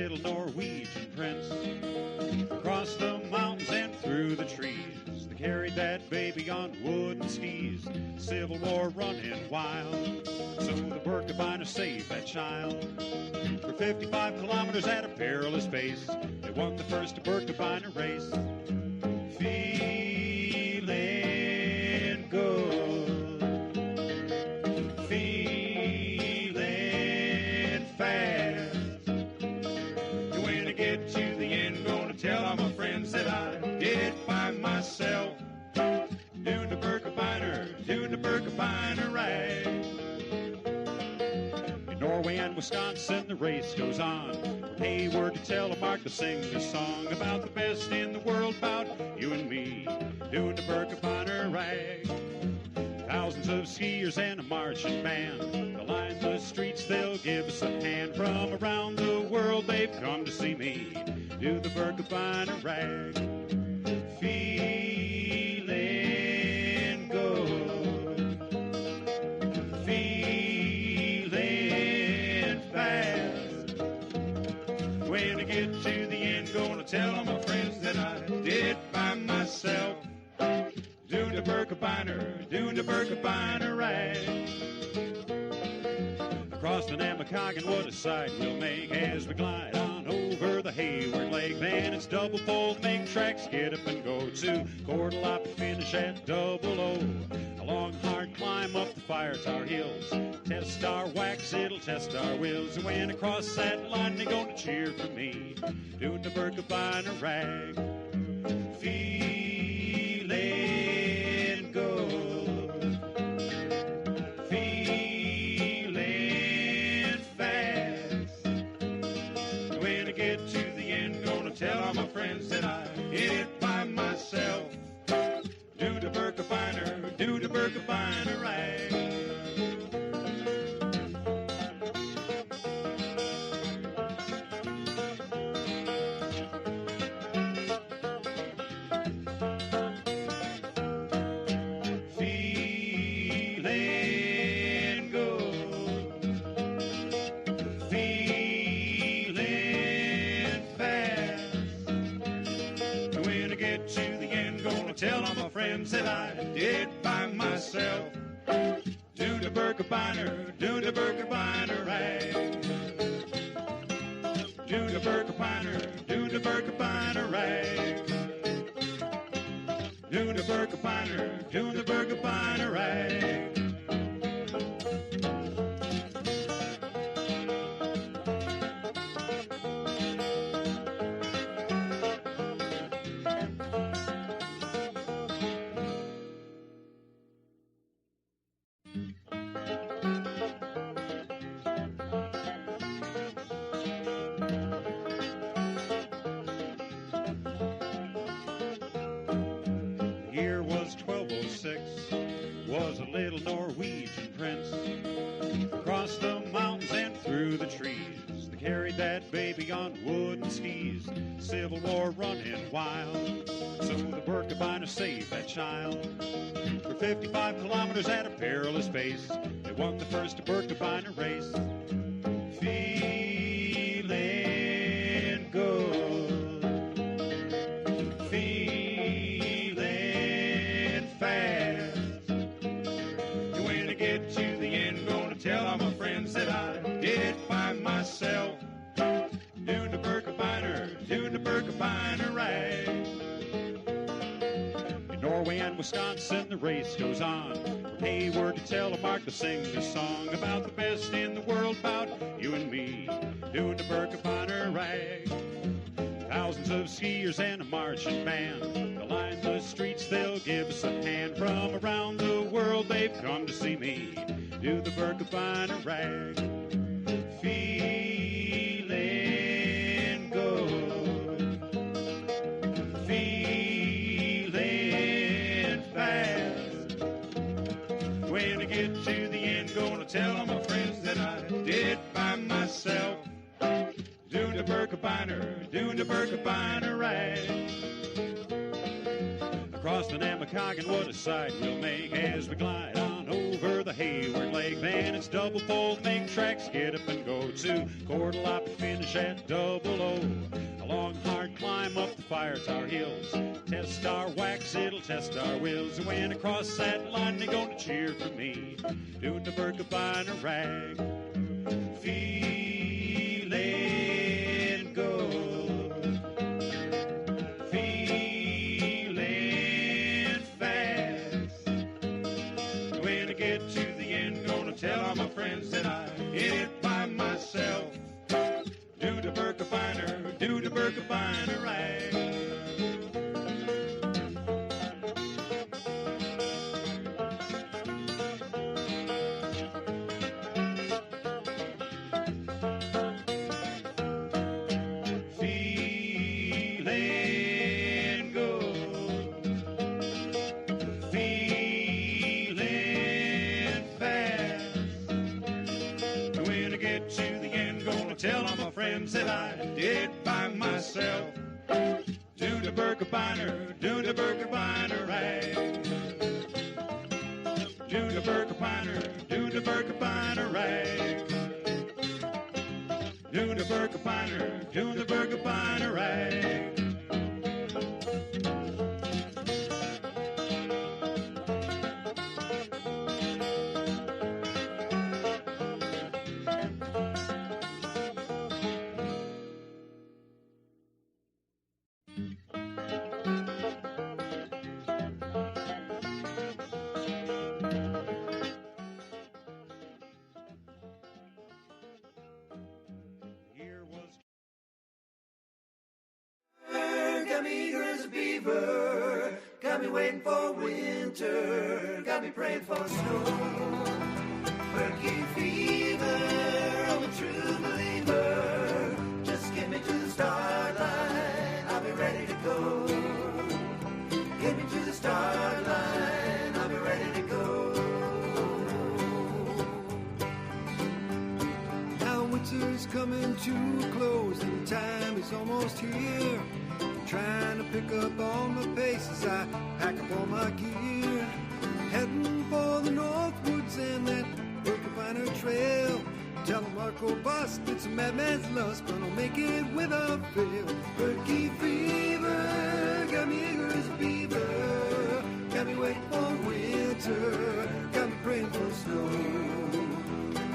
little Norwegian prince. Across the mountains and through the trees, they carried that baby on wooden skis. Civil War running wild, so the Birkebeiner saved that child. For 55 kilometers at a perilous pace, they won the first Birkebeiner race. Feeling good, feeling fast. When I get to the end, gonna tell all my friends that I did it by myself. Doing the Birkebeiner rag. In Norway and Wisconsin, the race goes on. From Hayward to Telemark, they sing this song about the best in the world, about you and me, doing the Birkebeiner rag. Thousands of skiers and a marching band, they'll line the streets, they'll give us a hand. From around the world, they've come to see me do the Birkebeiner rag. Feeling good, feeling fast. When I get to the end, gonna tell all my friends that I did it by myself. Doing the Birkebeiner rag. Across the Namakagon, what a sight we'll make as we glide on over the Hayward Lake. Man, it's double pole, make tracks, get up and go to Quarterlop and finish at Double O. A long, hard climb up the Fire Tower hills. Test our wax, it'll test our wills. And when across that line, they're gonna cheer for me, doing the Birkebeiner rag. Feeling good, feeling fast. When I get to the end, gonna tell all my friends that I did it by myself. Do the Birkebeiner rag. Tell all my friends that I did by myself. Do the Birkebeiner rag. Do the Birkebeiner rag. Do the Birkebeiner rag. Year was 1206, was a little Norwegian prince. Across the mountains and through the trees, they carried that baby on wooden skis. Civil War running wild, so the Birkebeiner saved that child. For 55 kilometers at a perilous pace, they won the first Birkebeiner race. Feeling good, feeling fast. When I get to the end, gonna tell all my friends that I did it by myself. Doing the Birkebeiner rag. In Norway and Wisconsin, the race goes on. From Hayward to Telemark, they sing this song about the best in the world, about you and me, doing the Birkebeiner rag. Thousands of skiers and a marching band, they'll line the streets, they'll give us a hand. From around the world, they've come to see me do the Birkebeiner rag. Feeling good, feeling fast. When I get to the end, gonna tell all my friends that I did it by myself. Doing the Birkebeiner rag. Across the Namakagon, what a sight we'll make as we glide on over over the Hayward Lake. Then it's double fold, make tracks, get up and go to Cordelop and finish at Double O. A long, hard climb up the Fire Tower Hills. Test our wax, it'll test our wills. And when across that line, they're gonna cheer for me, doing the Birkebeiner rag. Feeling good, feeling fast. When I get to the end, gonna tell all my friends that I did it by myself. Do the Birkebeiner rag. Feeling good, feeling fast. When I get to the end, gonna tell all my friends that I did it by myself. Do the Birkebeiner rag. Do the Birkebeiner rag. Do the Birkebeiner rag. Got me eager as a beaver, got me waiting for winter, got me praying for snow. Turkey fever, I'm a true believer, just get me to the start line, I'll be ready to go. Get me to the start line, I'll be ready to go. Now winter's coming to a close and the time is almost here. Trying to pick up all my pace as I pack up all my gear. Heading for the Northwoods and that Birkebeiner trail. Tell Marco Bust it's a madman's lust, but I'll make it without fail. Turkey fever, got me eager as a beaver. Got me waiting for winter, got me praying for snow.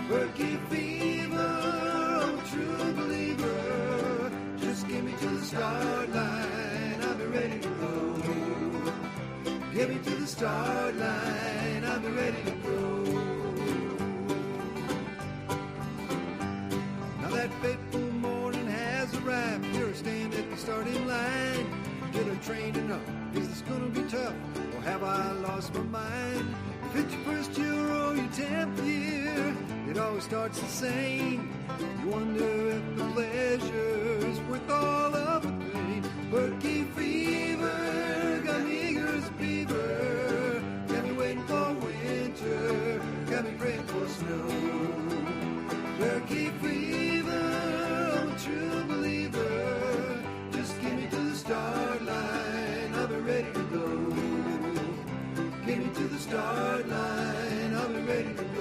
Turkey fever, I'm a true believer. Just get me to the start line, I'll be ready to go. Get me to the start line, I'll be ready to go. Now that fateful morning has arrived. Here I stand at the starting line. Get her trained enough, is this gonna be tough, or have I lost my mind? If it's your first year or your 10th year, it always starts the same. You wonder if the pleasure's worth all of the pain. Turkey fever, got me eager as a beaver. Got me waiting for winter, got me praying for snow. Turkey fever, I'm a true believer. Just get me to the start line, I'll be ready to go. Get me to the start line, I'll be ready to go.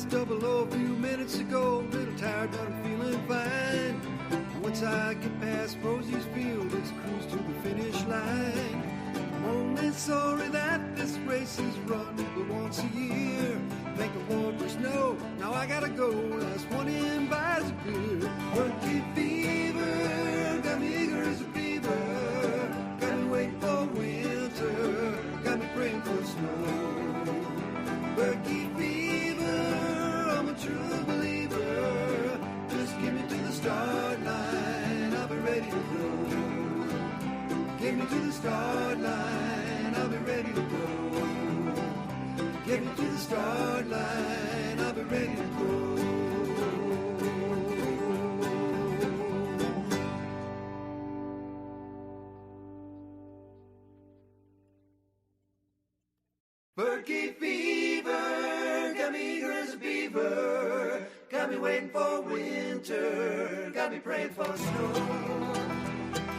Double O a few minutes ago, a little tired but I'm feeling fine. Once I get past Rosie's Field, it's a cruise to the finish line. I'm only sorry that this race is run but once a year. Thank the Lord for snow, now I gotta go, last one in buys a beer. Turkey fever, got me eager as a beaver, got me waiting Get me to the start line, I'll be ready to go. Berkey fever, got me eager as a beaver, got me waiting for winter, got me praying for snow.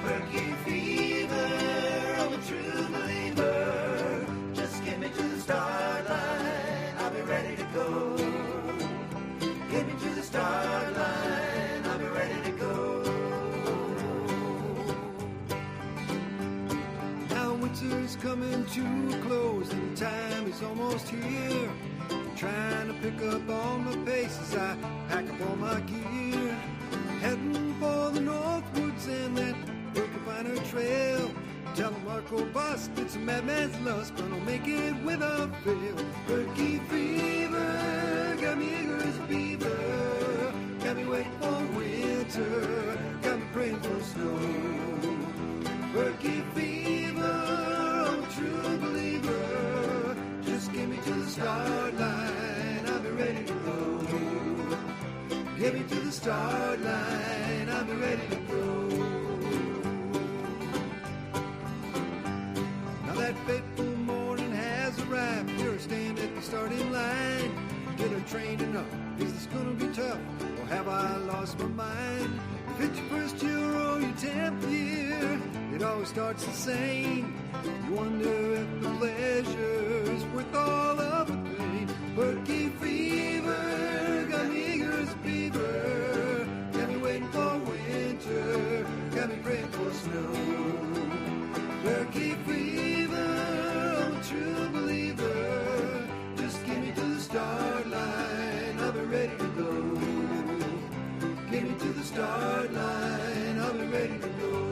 Berkey fever, I'm a true believer, just get me to the start line, I'll be ready to go. Get me to the start line, I'll be ready to go. Now winter's coming to a close and the time is almost here. I'm trying to pick up all my pace as I pack up all my gear. Heading for the Northwoods and that Birkebeiner trail. Tell them Marco Bust, it's a madman's lust, but I'll make it without fail. Berkey fever, got me eager as a beaver, got me waiting for winter, got me praying for snow. Berkey fever, I'm a true believer, just get me to the start line, I'll be ready to go. Get me to the start line, I'll be ready to go. Now that fateful morning has arrived, here I stand at the starting line. Get a train enough, is this gonna be tough, or have I lost my mind? If it's your first year or your 10th year, it always starts the same. You wonder if the pleasure's worth all of the pain. Berkey fever, got me eager as a beaver, got me waiting for winter, got me praying for snow. Berkey fever, I'm a true believer, just get me to the start line, I'll be ready to go. Get me to the start line, I'll be ready to go.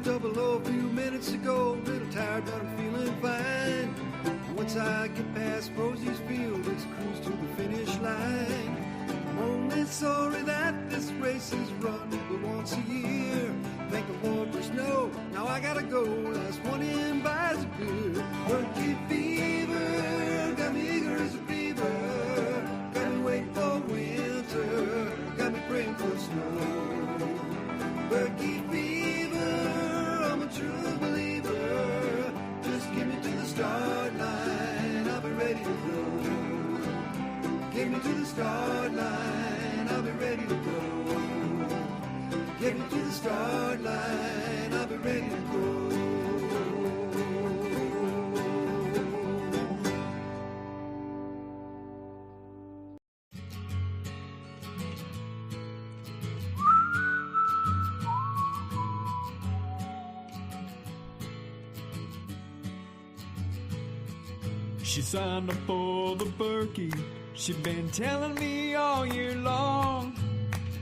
Double O a few minutes ago, a little tired but I'm feeling fine. Once I get past Rosie's Field, it's a cruise to the finish line. I'm only sorry that this race is run but once a year. Thank the Lord for snow, now I gotta go, last one in buys a beer. Berkey fever, got me eager as a beaver, got me waiting for winter, got me praying for snow. Berkey fever, I'm a true believer, just get me to the start line, I'll be ready to go. Get me to the start line, I'll be ready to go. Get me to the start line, I'll be ready to go. She signed up for the Berkey, she'd been telling me all year long.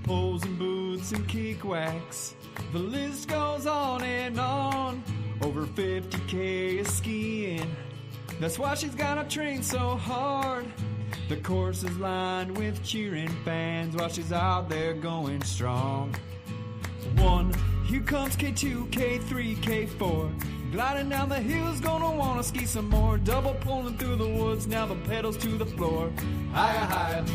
Poles and boots and kick wax, the list goes on and on. Over 50K of skiing, that's why she's gotta train so hard. The course is lined with cheering fans while she's out there going strong. One, here comes K2, K3, K4. Gliding down the hills, gonna wanna ski some more. Double pulling through the woods, now the pedals to the floor. Higher, higher,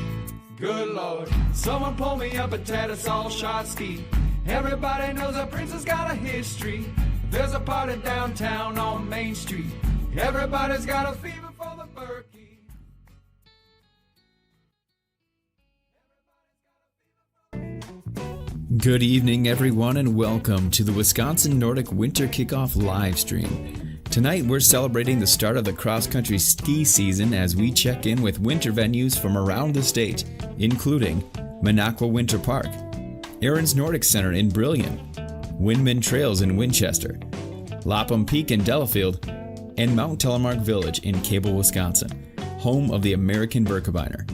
good lord. Someone pull me up a Tattersall shot ski. Everybody knows a princess got a history. There's a party downtown on Main Street. Everybody's got a fever for the Berkey. Good evening, everyone, and welcome to the Wisconsin Nordic Winter Kickoff live stream. Tonight, we're celebrating the start of the cross-country ski season as we check in with winter venues from around the state, including Minocqua Winter Park, Aaron's Nordic Center in Brillion, Windman Trails in Winchester, Lapham Peak in Delafield, and Mount Telemark Village in Cable, Wisconsin, home of the American Birkebeiner.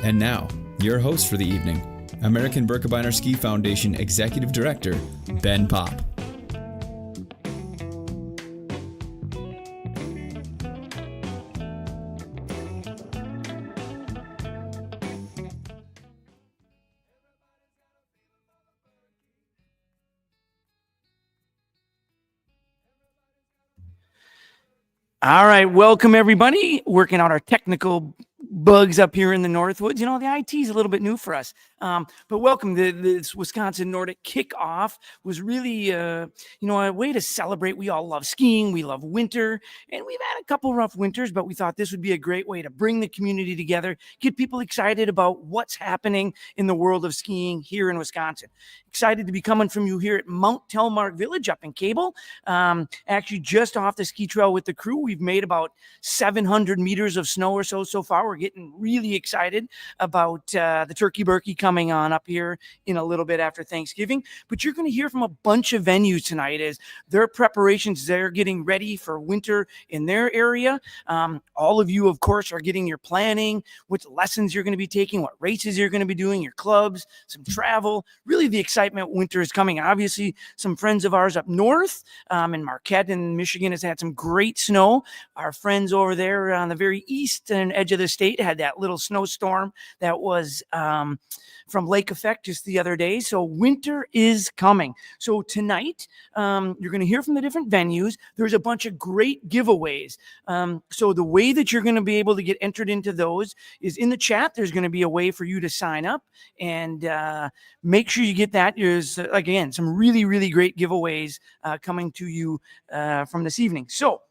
And now, your host for the evening, American Birkebeiner Ski Foundation Executive Director, Ben Popp. All right, welcome everybody. Working out our technical bugs up here in the Northwoods. You know, the IT is a little bit new for us, but welcome. This Wisconsin Nordic Kickoff was really, a way to celebrate. We all love skiing. We love winter, and we've had a couple rough winters, but we thought this would be a great way to bring the community together, get people excited about what's happening in the world of skiing here in Wisconsin. Excited to be coming from you here at Mount Telemark Village up in Cable. Actually, just off the ski trail with the crew, we've made about 700 meters of snow or so far. We're getting really excited about the Turkey Birkie coming on up here in a little bit after Thanksgiving. But you're going to hear from a bunch of venues tonight as their preparations, they're getting ready for winter in their area. All of you, of course, are getting your planning, what lessons you're going to be taking, what races you're going to be doing, your clubs, some travel. Really, the excitement winter is coming. Obviously, some friends of ours up north in Marquette in Michigan has had some great snow. Our friends over there on the very eastern edge of the state had that little snowstorm that was from lake effect just the other day. So winter is coming. So tonight, you're going to hear from the different venues. There's a bunch of great giveaways. So the way that you're going to be able to get entered into those is in the chat. There's going to be a way for you to sign up and make sure you get that. There's, again, some really, really great giveaways coming to you from this evening. So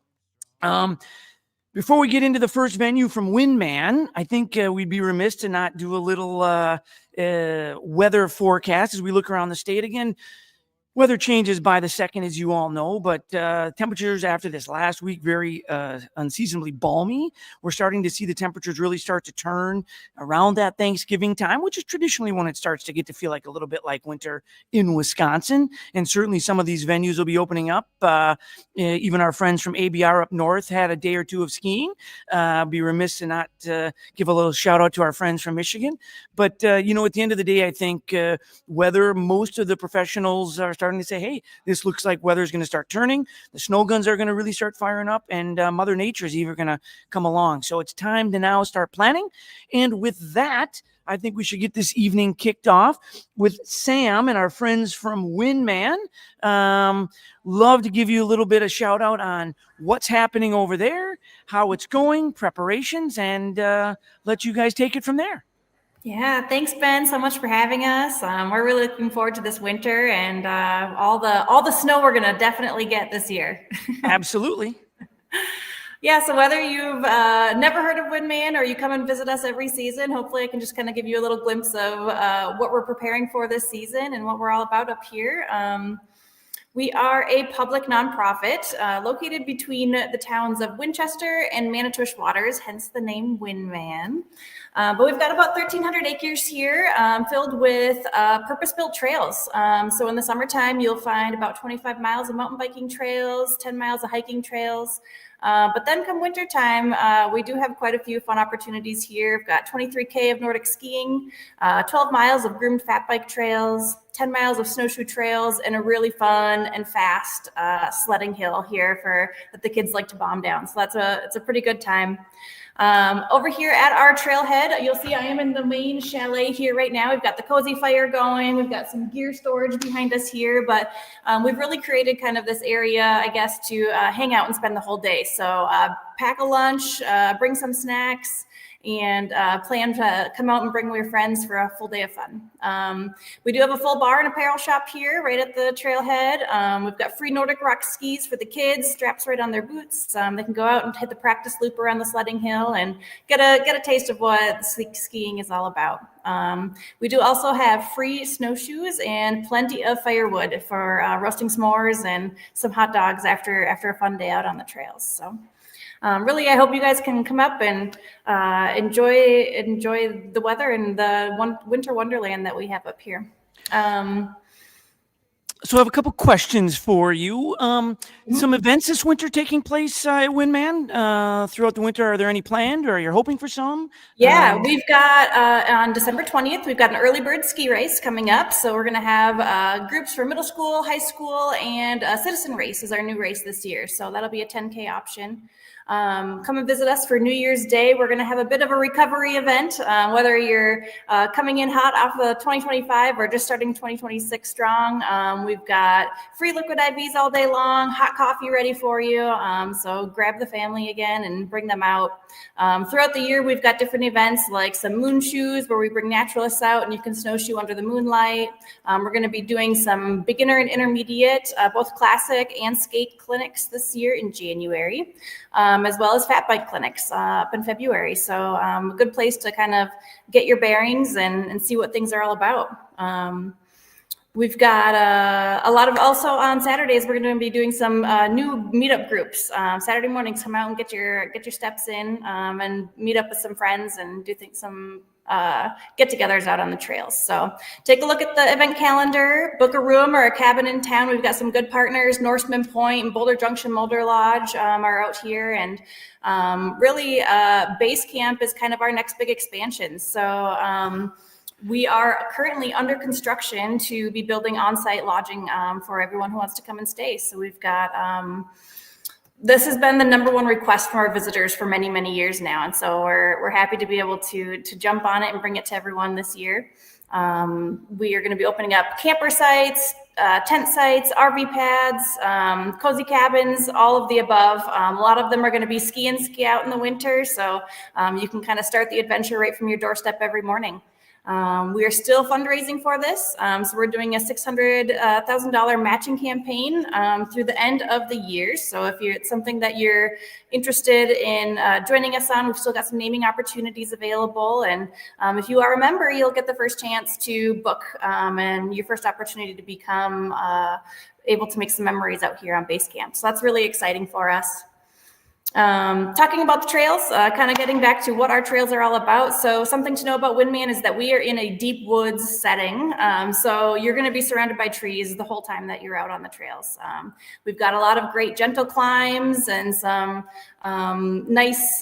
before we get into the first venue from Windman, I think we'd be remiss to not do a little weather forecast as we look around the state. Again, weather changes by the second, as you all know, but temperatures after this last week, very unseasonably balmy. We're starting to see the temperatures really start to turn around that Thanksgiving time, which is traditionally when it starts to get to feel like a little bit like winter in Wisconsin. And certainly some of these venues will be opening up. Even our friends from ABR up north had a day or two of skiing. Be remiss to not give a little shout out to our friends from Michigan. But, at the end of the day, I think whether most of the professionals are starting to say, hey, this looks like weather's going to start turning. The snow guns are going to really start firing up, and Mother Nature is even going to come along. So it's time to now start planning. And with that, I think we should get this evening kicked off with Sam and our friends from Windman. Love to give you a little bit of shout out on what's happening over there, how it's going, preparations, and let you guys take it from there. Yeah, thanks, Ben, so much for having us. We're really looking forward to this winter and all the snow we're going to definitely get this year. Absolutely. Yeah, so whether you've never heard of Windman or you come and visit us every season, hopefully I can just kind of give you a little glimpse of what we're preparing for this season and what we're all about up here. We are a public nonprofit located between the towns of Winchester and Manitowish Waters, hence the name Windman. But we've got about 1,300 acres here filled with purpose-built trails. So in the summertime, you'll find about 25 miles of mountain biking trails, 10 miles of hiking trails. But then come wintertime, we do have quite a few fun opportunities here. We've got 23K of Nordic skiing, 12 miles of groomed fat bike trails, 10 miles of snowshoe trails, and a really fun and fast sledding hill here that the kids like to bomb down. So it's a pretty good time. Over here at our trailhead, you'll see I am in the main chalet here right now. We've got the cozy fire going. We've got some gear storage behind us here, but we've really created kind of this area, I guess, to hang out and spend the whole day. So pack a lunch, bring some snacks, and plan to come out and bring your friends for a full day of fun. We do have a full bar and apparel shop here right at the trailhead. We've got free Nordic rock skis for the kids, straps right on their boots. They can go out and hit the practice loop around the sledding hill and get a taste of what skiing is all about. We do also have free snowshoes and plenty of firewood for roasting s'mores and some hot dogs after a fun day out on the trails. So really, I hope you guys can come up and enjoy the weather and the winter wonderland that we have up here. So I have a couple questions for you. Some events this winter taking place at Windman throughout the winter. Are there any planned, or you're hoping for some? Yeah, we've got on December 20th, we've got an early bird ski race coming up. So we're going to have groups for middle school, high school, and citizen race is our new race this year. So that'll be a 10K option. Come and visit us for New Year's Day. We're going to have a bit of a recovery event, whether you're coming in hot off of 2025 or just starting 2026 strong. We've got free liquid IVs all day long, hot coffee ready for you. So grab the family again and bring them out. Throughout the year, we've got different events like some moon shoes where we bring naturalists out and you can snowshoe under the moonlight. We're going to be doing some beginner and intermediate, both classic and skate clinics this year in January. As well as fat bike clinics up in February. So a good place to kind of get your bearings and see what things are all about. We've got a lot of, also on Saturdays, we're going to be doing some new meetup groups. Saturday mornings, come out and get your steps in and meet up with some friends and do some get-togethers out on the trails. So take a look at the event calendar, book a room or a cabin in town. We've got some good partners. Norseman Point and Boulder Junction Mulder Lodge are out here. And really, base camp is kind of our next big expansion. So we are currently under construction to be building on-site lodging for everyone who wants to come and stay. So we've got this has been the number one request from our visitors for many, many years now. And so we're happy to be able to jump on it and bring it to everyone this year. We are going to be opening up camper sites, tent sites, RV pads, cozy cabins, all of the above. A lot of them are going to be ski in, ski out in the winter. So you can kind of start the adventure right from your doorstep every morning. We are still fundraising for this. So we're doing a $600,000 matching campaign through the end of the year. So if it's something that you're interested in joining us on, we've still got some naming opportunities available. And if you are a member, you'll get the first chance to book and your first opportunity to become able to make some memories out here on base camp. So that's really exciting for us. Talking about the trails, kind of getting back to what our trails are all about. So something to know about Windman is that we are in a deep woods setting. So you're going to be surrounded by trees the whole time that you're out on the trails. We've got a lot of great gentle climbs and some nice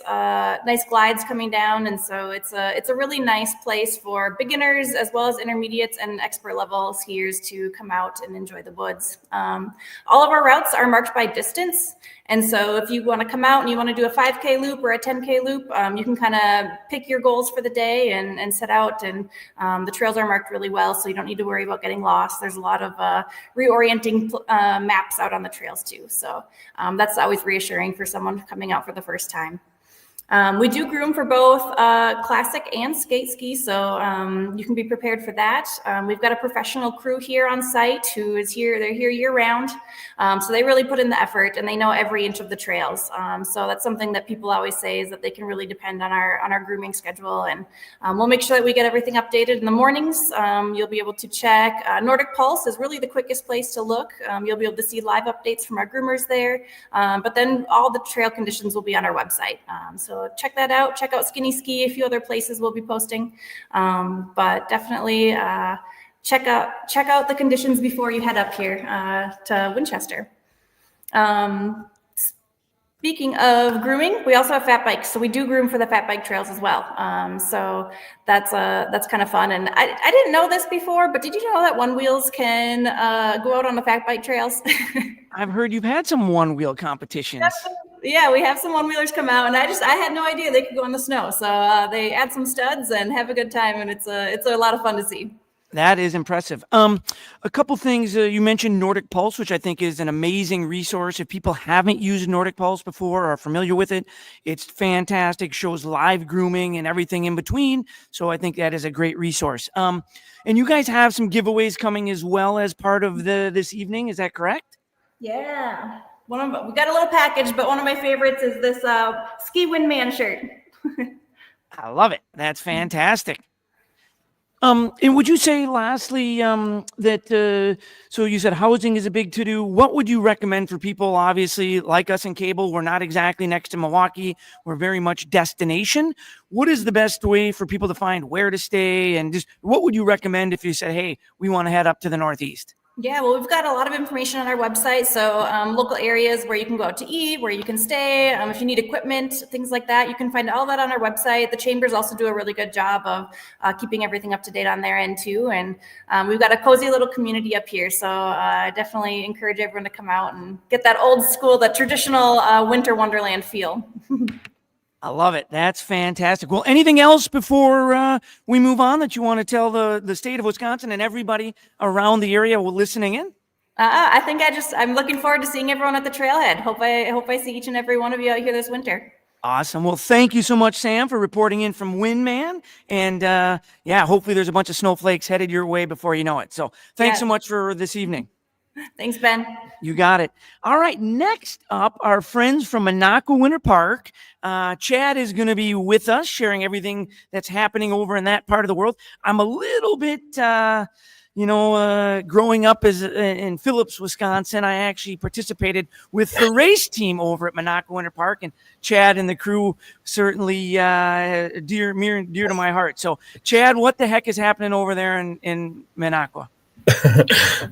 glides coming down. And so it's a really nice place for beginners as well as intermediates and expert level skiers to come out and enjoy the woods. All of our routes are marked by distance. And so if you want to come out and you want to do a 5K loop or a 10K loop, you can kind of pick your goals for the day and set out. And the trails are marked really well, so you don't need to worry about getting lost. There's a lot of reorienting maps out on the trails too. So that's always reassuring for someone coming out for the first time. We do groom for both classic and skate ski, so you can be prepared for that. We've got a professional crew here on site who is here. They're here year round, so they really put in the effort and they know every inch of the trails. So that's something that people always say is that they can really depend on our grooming schedule, and we'll make sure that we get everything updated in the mornings. You'll be able to check. Nordic Pulse is really the quickest place to look. You'll be able to see live updates from our groomers there, but then all the trail conditions will be on our website. So check that out. Check out Skinny Ski. A few other places we'll be posting, but definitely check out the conditions before you head up here to Winchester. Speaking of grooming, we also have fat bikes. So we do groom for the fat bike trails as well. So that's kind of fun. And I didn't know this before, but did you know that one wheels can go out on the fat bike trails? I've heard you've had some one wheel competitions. Yeah, we have some one-wheelers come out, and I had no idea they could go in the snow. So they add some studs and have a good time, and it's a lot of fun to see. That is impressive. A couple things. You mentioned Nordic Pulse, which I think is an amazing resource. If people haven't used Nordic Pulse before or are familiar with it, it's fantastic. Shows live grooming and everything in between. So I think that is a great resource. And you guys have some giveaways coming as well as part of this evening. Is that correct? Yeah. We got a little package, but one of my favorites is this Ski Windman shirt. I love it. That's fantastic. And would you say, lastly, that so you said housing is a big to-do. What would you recommend for people? Obviously, like us in cable, we're not exactly next to Milwaukee. We're very much destination. What is the best way for people to find where to stay? And just what would you recommend if you said, hey, we want to head up to the Northeast? Yeah, well, we've got a lot of information on our website. So local areas where you can go out to eat, where you can stay, if you need equipment, things like that, you can find all that on our website. The chambers also do a really good job of keeping everything up to date on their end too. And we've got a cozy little community up here. So I definitely encourage everyone to come out and get that old school, that traditional winter wonderland feel. I love it. That's fantastic. Well, anything else before we move on that you want to tell the state of Wisconsin and everybody around the area listening in? I think I'm looking forward to seeing everyone at the trailhead. Hope I see each and every one of you out here this winter. Awesome. Well, thank you so much, Sam, for reporting in from Windman. And hopefully there's a bunch of snowflakes headed your way before you know it. So thanks so much for this evening. Thanks, Ben. You got it. All right. Next up, our friends from Minocqua Winter Park. Chad is going to be with us, sharing everything that's happening over in that part of the world. I'm a little bit, growing up in Phillips, Wisconsin, I actually participated with the race team over at Minocqua Winter Park, and Chad and the crew certainly near and dear to my heart. So, Chad, what the heck is happening over there in Minocqua?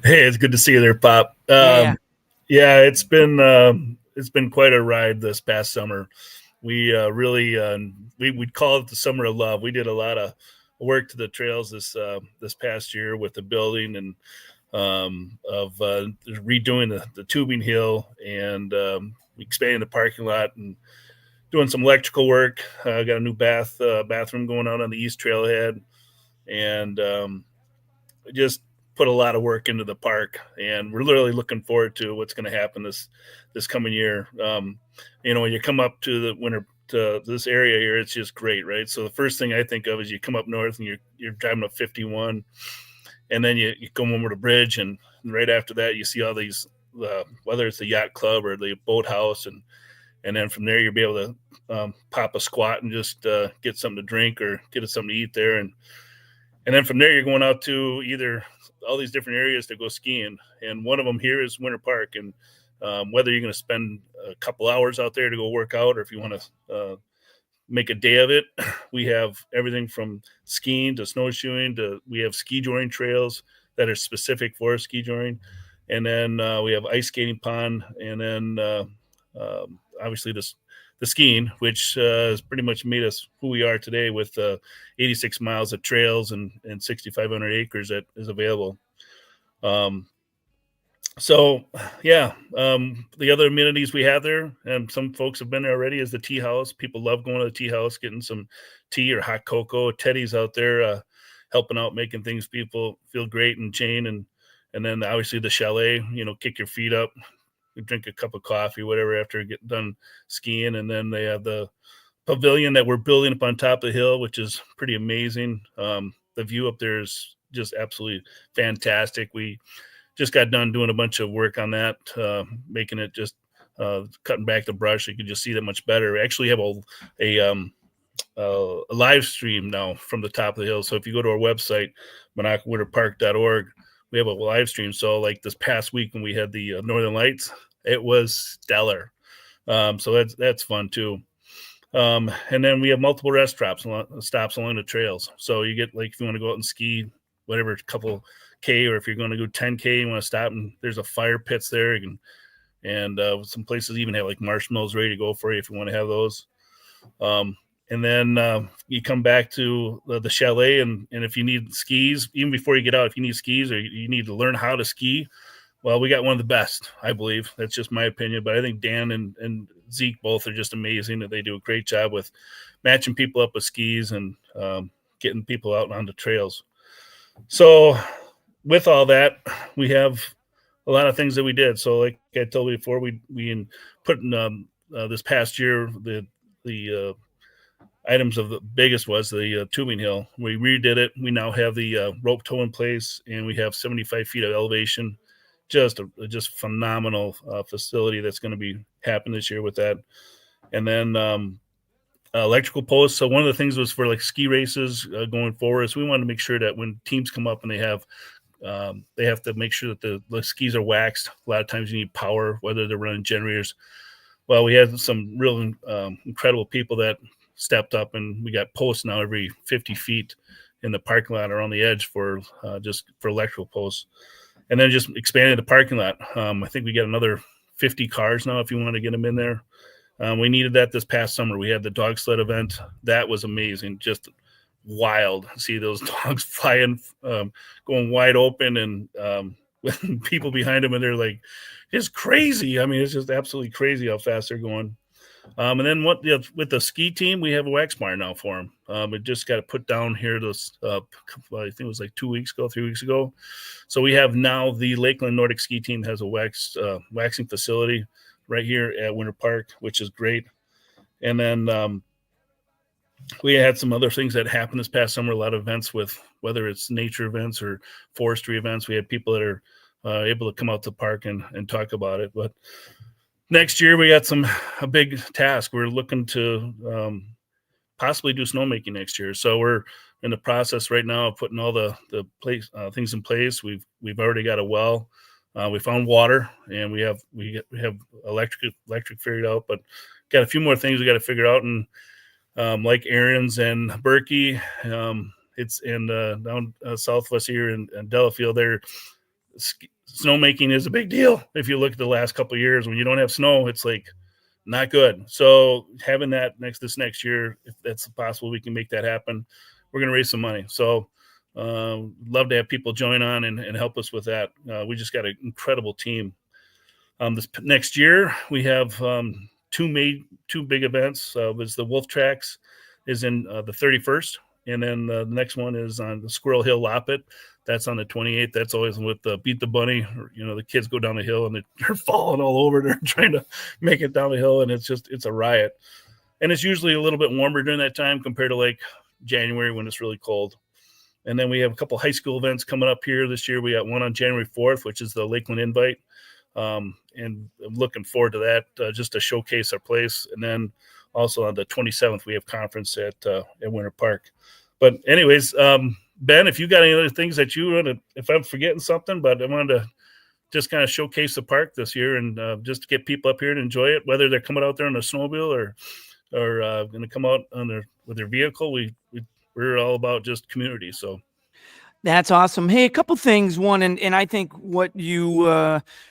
Hey, it's good to see you there, Pop. It's been quite a ride this past summer. We we'd call it the summer of love. We did a lot of work to the trails this past year with the building and redoing the tubing hill and expanding the parking lot and doing some electrical work. Got a new bathroom going on the east trailhead, and just put a lot of work into the park, and we're literally looking forward to what's going to happen this coming year. When you come up to the winter to this area here, it's just great, right? So the first thing I think of is you come up north and you're driving up 51, and then you come over the bridge, and right after that you see all these whether it's the yacht club or the boathouse, and then from there you'll be able to pop a squat and just get something to drink or get something to eat there, and then from there you're going out to either all these different areas to go skiing, and one of them here is Winter Park. And whether you're going to spend a couple hours out there to go work out, or if you want to make a day of it, we have everything from skiing to snowshoeing we have ski joring trails that are specific for ski joring, and then we have ice skating pond, and then obviously the skiing, which has pretty much made us who we are today with 86 miles of trails and 6,500 acres that is available. The other amenities we have there, and some folks have been there already, is the tea house. People love going to the tea house, getting some tea or hot cocoa. Teddy's out there helping out, making things people feel great and chain. And then obviously the chalet, kick your feet up, drink a cup of coffee, whatever, after getting done skiing. And then they have the pavilion that we're building up on top of the hill, which is pretty amazing. The view up there is just absolutely fantastic. We just got done doing a bunch of work on that, making it just cutting back the brush. You can just see that much better. We actually have a live stream now from the top of the hill. So if you go to our website, MinocquaWinterPark.org, we have a live stream. So like this past week when we had the Northern Lights, it was stellar. So that's fun too. And then we have multiple rest stops along the trails. So you get, like, if you want to go out and ski, whatever, a couple K, or if you're going to go 10K, you want to stop, and there's a fire pits there. And some places even have like marshmallows ready to go for you if you want to have those. And then you come back to the chalet, and if you need skis, even before you get out, if you need skis or you need to learn how to ski, well, we got one of the best, I believe. That's just my opinion. But I think Dan and Zeke both are just amazing. They do a great job with matching people up with skis and getting people out on the trails. So with all that, we have a lot of things that we did. So like I told you before, we put in this past year, the items of the biggest was the tubing hill. We redid it. We now have the rope tow in place, and we have 75 feet of elevation. Just phenomenal facility that's going to be happening this year with that. And then electrical posts. So one of the things was for like ski races going forward is we wanted to make sure that when teams come up and they have to make sure that the skis are waxed. A lot of times you need power, whether they're running generators. Well, we had some real incredible people that stepped up, and we got posts now every 50 feet in the parking lot or on the edge for electrical posts. And then just expanded the parking lot. I think we got another 50 cars now if you want to get them in there. We needed that this past summer. We had the dog sled event. That was amazing. Just wild. See those dogs flying, going wide open, and with people behind them, and they're like, it's crazy. I mean, it's just absolutely crazy how fast they're going. And then with the ski team, we have a wax bar now for them. It just got put down here this, I think it was like 3 weeks ago. So we have now the Lakeland Nordic ski team has a waxing facility right here at Winter Park, which is great. And then we had some other things that happened this past summer, a lot of events with whether it's nature events or forestry events. We had people that are able to come out to the park and talk about it. But next year we got a big task. We're looking to possibly do snowmaking next year. So we're in the process right now of putting all the things in place. We've already got a well. We found water, and we have electric figured out, but got a few more things we got to figure out. And like Aaron's and Berkey, it's in down southwest here in Delafield. There, snowmaking is a big deal. If you look at the last couple of years, when you don't have snow, it's like not good. So having that this next year, if that's possible, we can make that happen. We're going to raise some money. So love to have people join on and help us with that. We just got an incredible team. This next year, we have two big events. Was the Wolf Tracks is in the 31st, and then the next one is on the Squirrel Hill Loppet. That's on the 28th. That's always with the Beat the Bunny. The kids go down the hill and they're falling all over. They're trying to make it down the hill, and it's a riot. And it's usually a little bit warmer during that time compared to like January when it's really cold. And then we have a couple high school events coming up here this year. We got one on January 4th, which is the Lakeland Invite. And I'm looking forward to that, just to showcase our place. And then also on the 27th, we have conference at Winter Park. But anyways, Ben, if you got any other things that you want to, if I'm forgetting something, but I wanted to just kind of showcase the park this year and just to get people up here to enjoy it, whether they're coming out there on a snowmobile or going to come out with their vehicle. We're all about just community. So that's awesome. Hey, a couple things. One, and I think what you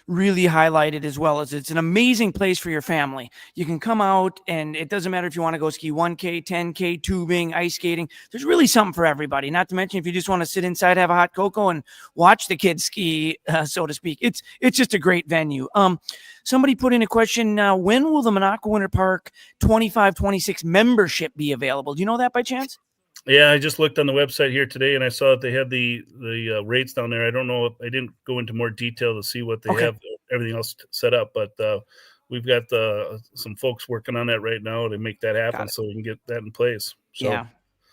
really highlighted as well is it's an amazing place for your family. You can come out, and it doesn't matter if you want to go ski 1K, 10K, tubing, ice skating. There's really something for everybody. Not to mention if you just want to sit inside, have a hot cocoa, and watch the kids ski, so to speak. It's just a great venue. Somebody put in a question. When will the Minocqua Winter Park 25-26 membership be available? Do you know that by chance? Yeah, I just looked on the website here today, and I saw that they had the rates down there. I don't know. I didn't go into more detail to see what they have, everything else set up, but we've got some folks working on that right now to make that happen so we can get that in place. So. Yeah.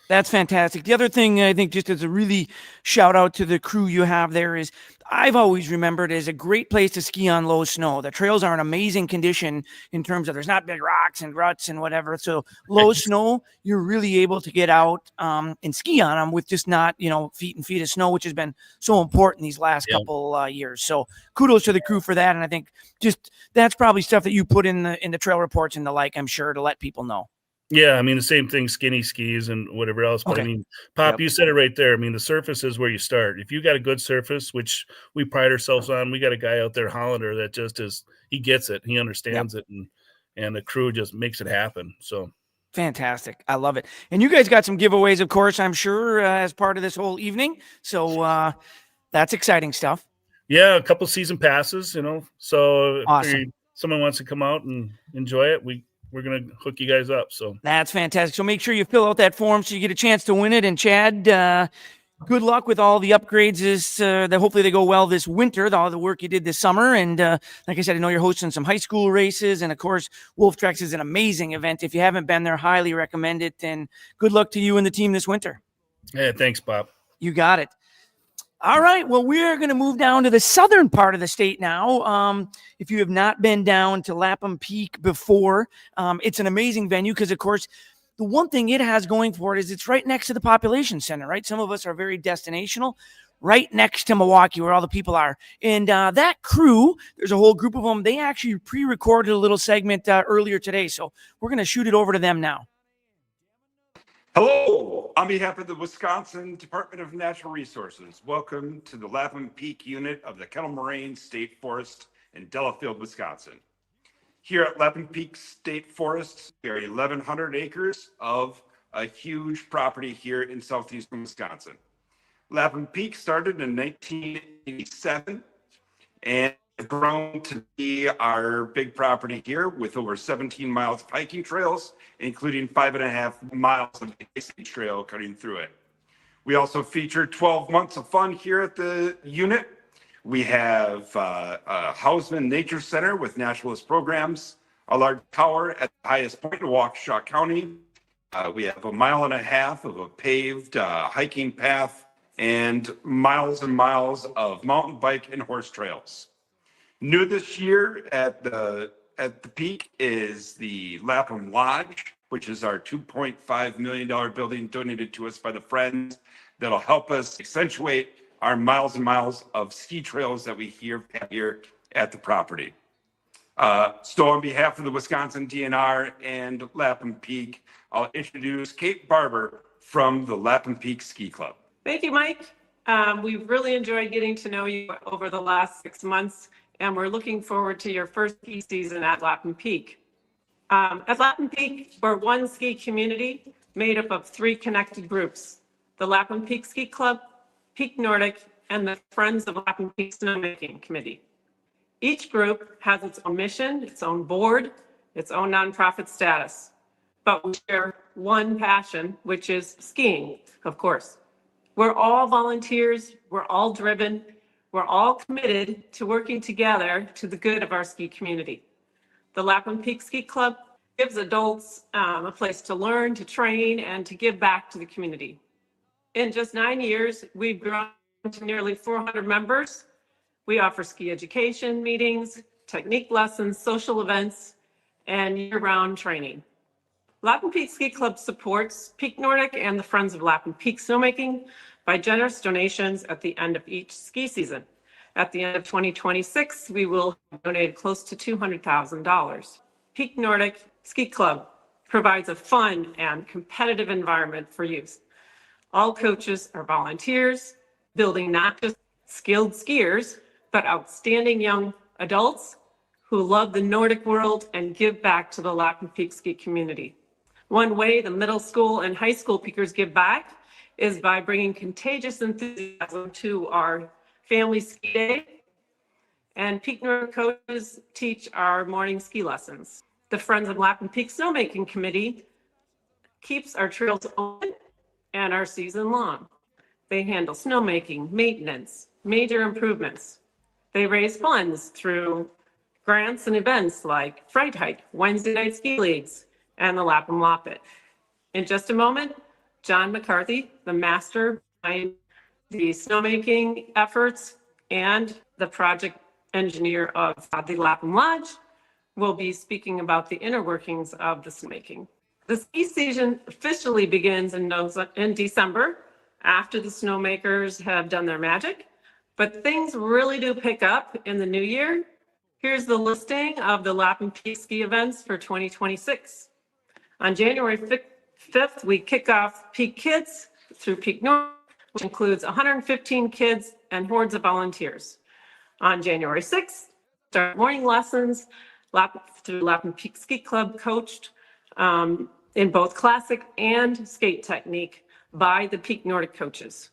That's fantastic. The other thing I think, just as a really shout out to the crew you have there, is I've always remembered as a great place to ski on low snow. The trails are in amazing condition in terms of there's not big rocks and ruts and whatever. So low snow, you're really able to get out and ski on them with just not, feet and feet of snow, which has been so important these last couple years. So kudos to the crew for that. And I think just that's probably stuff that you put in the trail reports and the like, I'm sure, to let people know. Yeah, I mean, the same thing, skinny skis and whatever else. But I mean, Pop, you said it right there. I mean, the surface is where you start. If you got a good surface, which we pride ourselves on, we got a guy out there, Hollander, that just is, he gets it. He understands it. And the crew just makes it happen. So fantastic. I love it. And you guys got some giveaways, of course, I'm sure, as part of this whole evening. So that's exciting stuff. Yeah, a couple season passes, So awesome. If someone wants to come out and enjoy it, we're going to hook you guys up. So that's fantastic. So make sure you fill out that form so you get a chance to win it. And Chad, good luck with all the upgrades that hopefully they go well this winter, all the work you did this summer. And like I said, I know you're hosting some high school races. And of course, Wolf Tracks is an amazing event. If you haven't been there, highly recommend it. And good luck to you and the team this winter. Yeah, thanks, Bob. You got it. All right. Well, we're going to move down to the southern part of the state now. If you have not been down to Lapham Peak before, it's an amazing venue because, of course, the one thing it has going for it is it's right next to the population center, right? Some of us are very destinational, right next to Milwaukee where all the people are. And that crew, there's a whole group of them. They actually pre-recorded a little segment earlier today. So we're going to shoot it over to them now. Hello, on behalf of the Wisconsin Department of Natural Resources, welcome to the Lapham Peak unit of the Kettle Moraine State Forest in Delafield, Wisconsin. Here at Lapham Peak State Forest, there are 1,100 acres of a huge property here in southeastern Wisconsin. Lapham Peak started in 1987 and grown to be our big property here with over 17 miles of hiking trails, including 5.5 miles of hiking trail cutting through it. We also feature 12 months of fun here at the unit. We have a Hausman Nature Center with naturalist programs, a large tower at the highest point in Waukesha County. We have 1.5 miles of a paved hiking path and miles of mountain bike and horse trails. New this year at the peak is the Lapham Lodge, which is our $2.5 million building donated to us by the Friends that'll help us accentuate our miles and miles of ski trails that we have here at the property. So on behalf of the Wisconsin DNR and Lapham Peak, I'll introduce Kate Barber from the Lapham Peak Ski Club. Thank you, Mike. We've really enjoyed getting to know you over the last 6 months, and we're looking forward to your first ski season at Lapham Peak. At Lapham Peak, we're one ski community made up of 3 connected groups: the Lapham Peak Ski Club, Peak Nordic, and the Friends of Lapham Peak Snowmaking Committee. Each group has its own mission, its own board, its own nonprofit status, but we share one passion, which is skiing, of course. We're all volunteers, we're all driven, we're all committed to working together to the good of our ski community. The Lapham Peak Ski Club gives adults a place to learn, to train, and to give back to the community. In just 9 years, we've grown to nearly 400 members. We offer ski education meetings, technique lessons, social events, and year-round training. Lapham Peak Ski Club supports Peak Nordic and the Friends of Lapham Peak Snowmaking by generous donations at the end of each ski season. At the end of 2026, we will donate close to $200,000. Peak Nordic Ski Club provides a fun and competitive environment for youth. All coaches are volunteers, building not just skilled skiers, but outstanding young adults who love the Nordic world and give back to the Lapham Peak ski community. One way the middle school and high school peakers give back is by bringing contagious enthusiasm to our family ski day. And Peak Nordic coaches teach our morning ski lessons. The Friends of Lapham Peak Snowmaking Committee keeps our trails open and our season long. They handle snowmaking, maintenance, major improvements. They raise funds through grants and events like Fright Hike, Wednesday night ski leagues, and the Lapham Loppet. In just a moment, John McCarthy, the master behind the snowmaking efforts and the project engineer of the Lapham Lodge, will be speaking about the inner workings of the snowmaking. The ski season officially begins in December, after the snowmakers have done their magic, but things really do pick up in the new year. Here's the listing of the Lapham Peak ski events for 2026. On January 5th, we kick off Peak Kids through Peak North, which includes 115 kids and hordes of volunteers. On January 6th, start morning lessons through Lapham Peak Ski Club, coached in both classic and skate technique by the Peak Nordic coaches.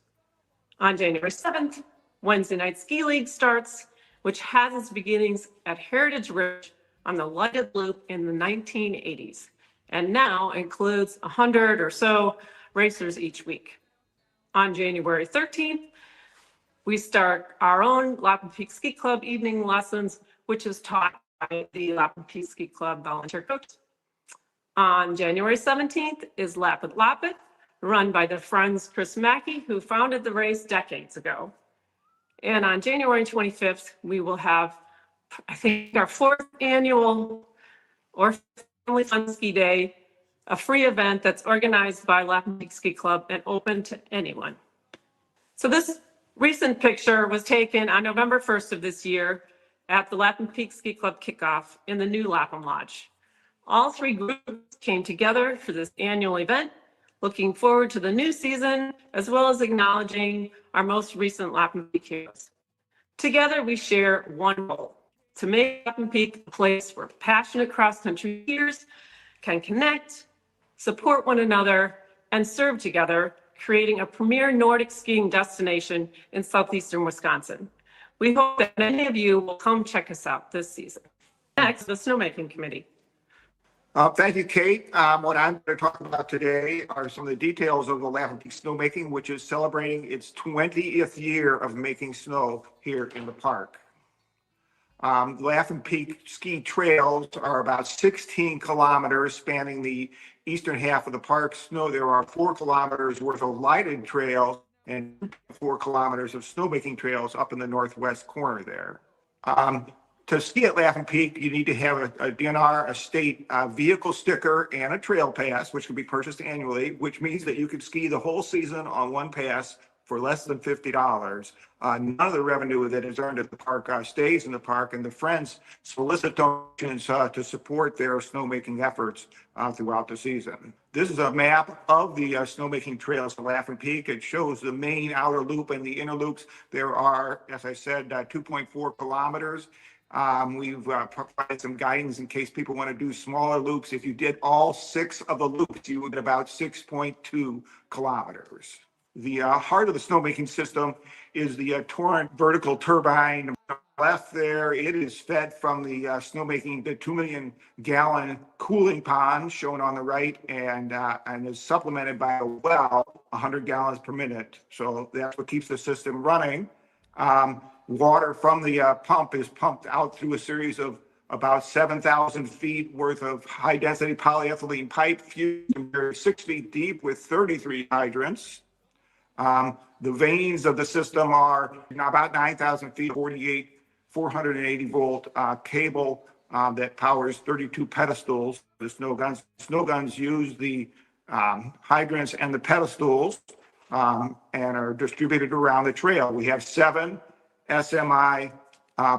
On January 7th, Wednesday night ski league starts, which has its beginnings at Heritage Ridge on the lighted loop in the 1980s, and now includes 100 or so racers each week. On January 13th, we start our own Lapham Peak Ski Club evening lessons, which is taught by the Lapham Peak Ski Club volunteer coaches. On January 17th is Lapham Loppet, run by the Friends Chris Mackey, who founded the race decades ago. And on January 25th, we will have, I think, our 4th annual or Family Fun Ski Day a free event that's organized by Lapham Peak Ski Club and open to anyone. So this recent picture was taken on November 1st of this year at the Lapham Peak Ski Club Kickoff in the new Lapham Lodge. All three groups came together for this annual event, looking forward to the new season, as well as acknowledging our most recent Lapham Peak heroes. Together, we share one goal: to make Lapham Peak a place where passionate cross-country skiers can connect, support one another, and serve together, creating a premier Nordic skiing destination in southeastern Wisconsin. We hope that many of you will come check us out this season. Next, the Snowmaking Committee. Thank you, Kate. What I'm going to talk about today are some of the details of the Lapham Peak Snowmaking, which is celebrating its 20th year of making snow here in the park. Lapham Peak ski trails are about 16 kilometers spanning the eastern half of the park. There are 4 kilometers worth of lighted trails and 4 kilometers of snowmaking trails up in the northwest corner there. To ski at Lapham Peak, you need to have a DNR, a state vehicle sticker, and a trail pass, which can be purchased annually, which means that you can ski the whole season on one pass for less than $50. None of the revenue that is earned at the park stays in the park, and the Friends solicit donations to support their snowmaking efforts throughout the season. This is a map of the snowmaking trails at Lapham Peak. It shows the main outer loop and the inner loops. There are, as I said, 2.4 kilometers. We've provided some guidance in case people want to do smaller loops. If you did all 6 of the loops, you would get about 6.2 kilometers. The heart of the snowmaking system is the Torrent vertical turbine. Left there, it is fed from the snowmaking, the 2 million gallon cooling pond shown on the right, and is supplemented by a well, 100 gallons per minute. So that's what keeps the system running. Water from the pump is pumped out through a series of about 7,000 feet worth of high density polyethylene pipe fused 6 feet deep with 33 hydrants. The veins of the system are about 9,000 feet, 480 volt cable that powers 32 pedestals. The snow guns use the hydrants and the pedestals and are distributed around the trail. We have 7 SMI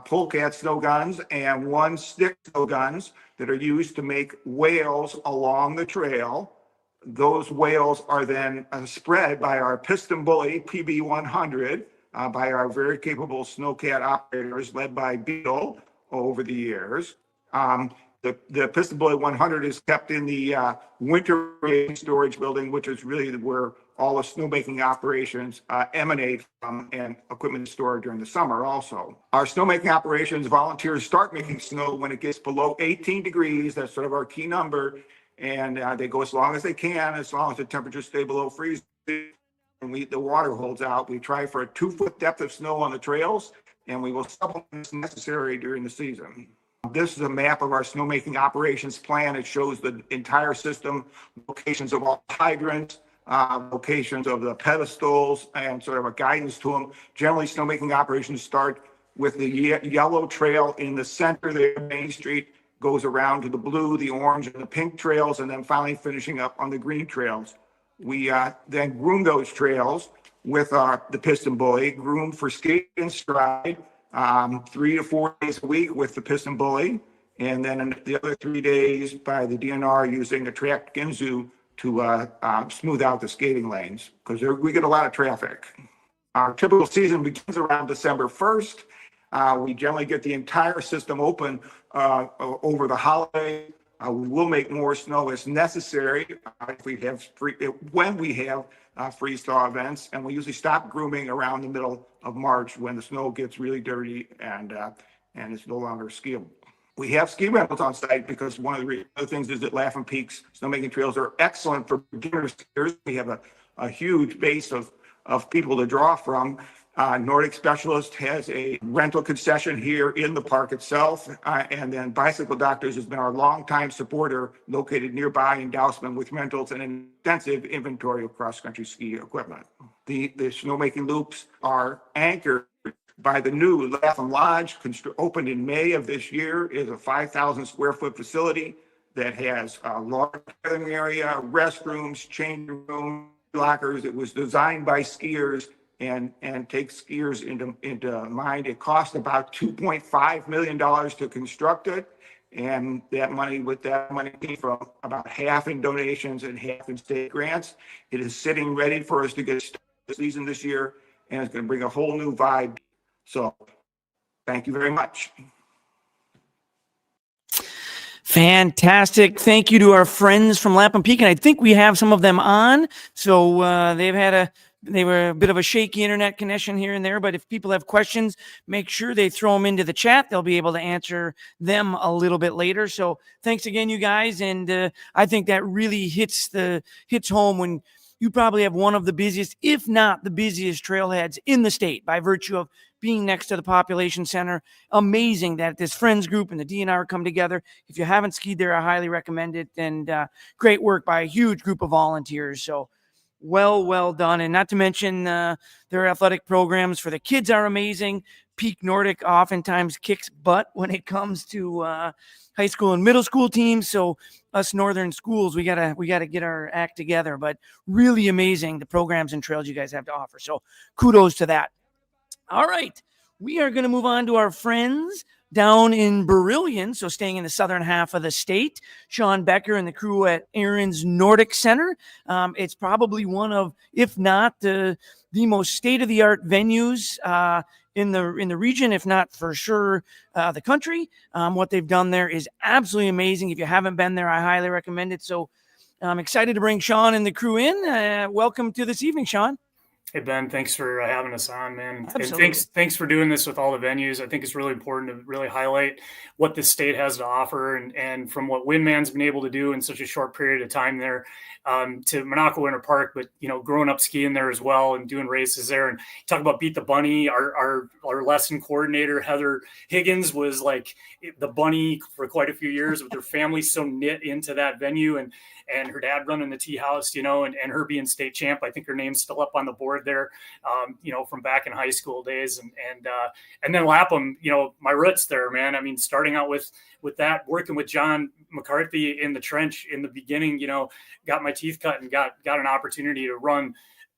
polecat snow guns and 1 stick snow guns that are used to make whales along the trail. Those whales are then spread by our piston bully PB100 by our very capable snowcat operators led by Beetle over the years. The piston bully 100 is kept in the winter storage building, which is really where all the snowmaking operations emanate from, and equipment is stored during the summer also. Our snowmaking operations, volunteers start making snow when it gets below 18 degrees. That's sort of our key number. And they go as long as they can, as long as the temperatures stay below freezing and the water holds out. We try for a 2-foot depth of snow on the trails, and we will supplement as necessary during the season. This is a map of our snowmaking operations plan. It shows the entire system, locations of all hydrants, locations of the pedestals, and sort of a guidance to them. Generally, snowmaking operations start with the yellow trail in the center there, Main Street, goes around to the blue, the orange, and the pink trails, and then finally finishing up on the green trails. We then groom those trails with the piston bully, groom for skate and stride, 3 to 4 days a week with the piston bully, and then the other 3 days by the DNR using a tracked Ginzu to smooth out the skating lanes, because we get a lot of traffic. Our typical season begins around December 1st. We generally get the entire system open over the holiday. We will make more snow as necessary if we have when we have freeze thaw events, and we usually stop grooming around the middle of March when the snow gets really dirty and it's no longer skiable. We have ski rentals on site because one of the other things is that Lapham Peak's snowmaking trails are excellent for beginner skiers. We have a huge base of people to draw from. Nordic Specialist has a rental concession here in the park itself. And then Bicycle Doctors has been our longtime supporter, located nearby in Dousman, with rentals and an extensive inventory of cross-country ski equipment. The snowmaking loops are anchored by the new Lapham Lodge, opened in May of this year, is a 5,000 square foot facility that has a large living area, restrooms, changing rooms, lockers. It was designed by skiers and takes skiers into mind. It cost about $2.5 million to construct it. And that money came from about half in donations and half in state grants. It is sitting ready for us to get started this season this year, and it's going to bring a whole new vibe. So thank you very much. Fantastic. Thank you to our friends from Lapham Peak. And I think we have some of them on. So they were a bit of a shaky internet connection here and there, but if people have questions, make sure they throw them into the chat. They'll be able to answer them a little bit later. So thanks again, you guys. And I think that really hits home when you probably have one of the busiest, if not the busiest trailheads in the state by virtue of being next to the population center. Amazing that this friends group and the DNR come together. If you haven't skied there, I highly recommend it. And great work by a huge group of volunteers. So well done. And not to mention their athletic programs for the kids are amazing. Peak Nordic oftentimes kicks butt when it comes to high school and middle school teams. So us northern schools, we gotta get our act together. But really amazing the programs and trails you guys have to offer. So kudos to that. All right, we are going to move on to our friends down in Brillion, so staying in the southern half of the state. Sean Becker and the crew at Aaron's Nordic Center. It's probably one of, if not the most state-of-the-art venues in the region, if not for sure the country. What they've done there is absolutely amazing. If you haven't been there, I highly recommend it. So I'm excited to bring Sean and the crew in. Welcome to this evening, Sean. Hey, Ben, thanks for having us on, man. Absolutely. And thanks for doing this with all the venues. I think it's really important to really highlight what this state has to offer. And from what Windman's been able to do in such a short period of time there to Minocqua Winter Park, but, growing up skiing there as well and doing races there. And talk about Beat the Bunny. Our lesson coordinator, Heather Higgins, was like the bunny for quite a few years with her family so knit into that venue. And her dad running the tea house, and her being state champ. I think her name's still up on the board there, from back in high school days. And then Lapham, my roots there, man. I mean, starting out with that, working with John McCarthy in the trench in the beginning, got my teeth cut and got an opportunity to run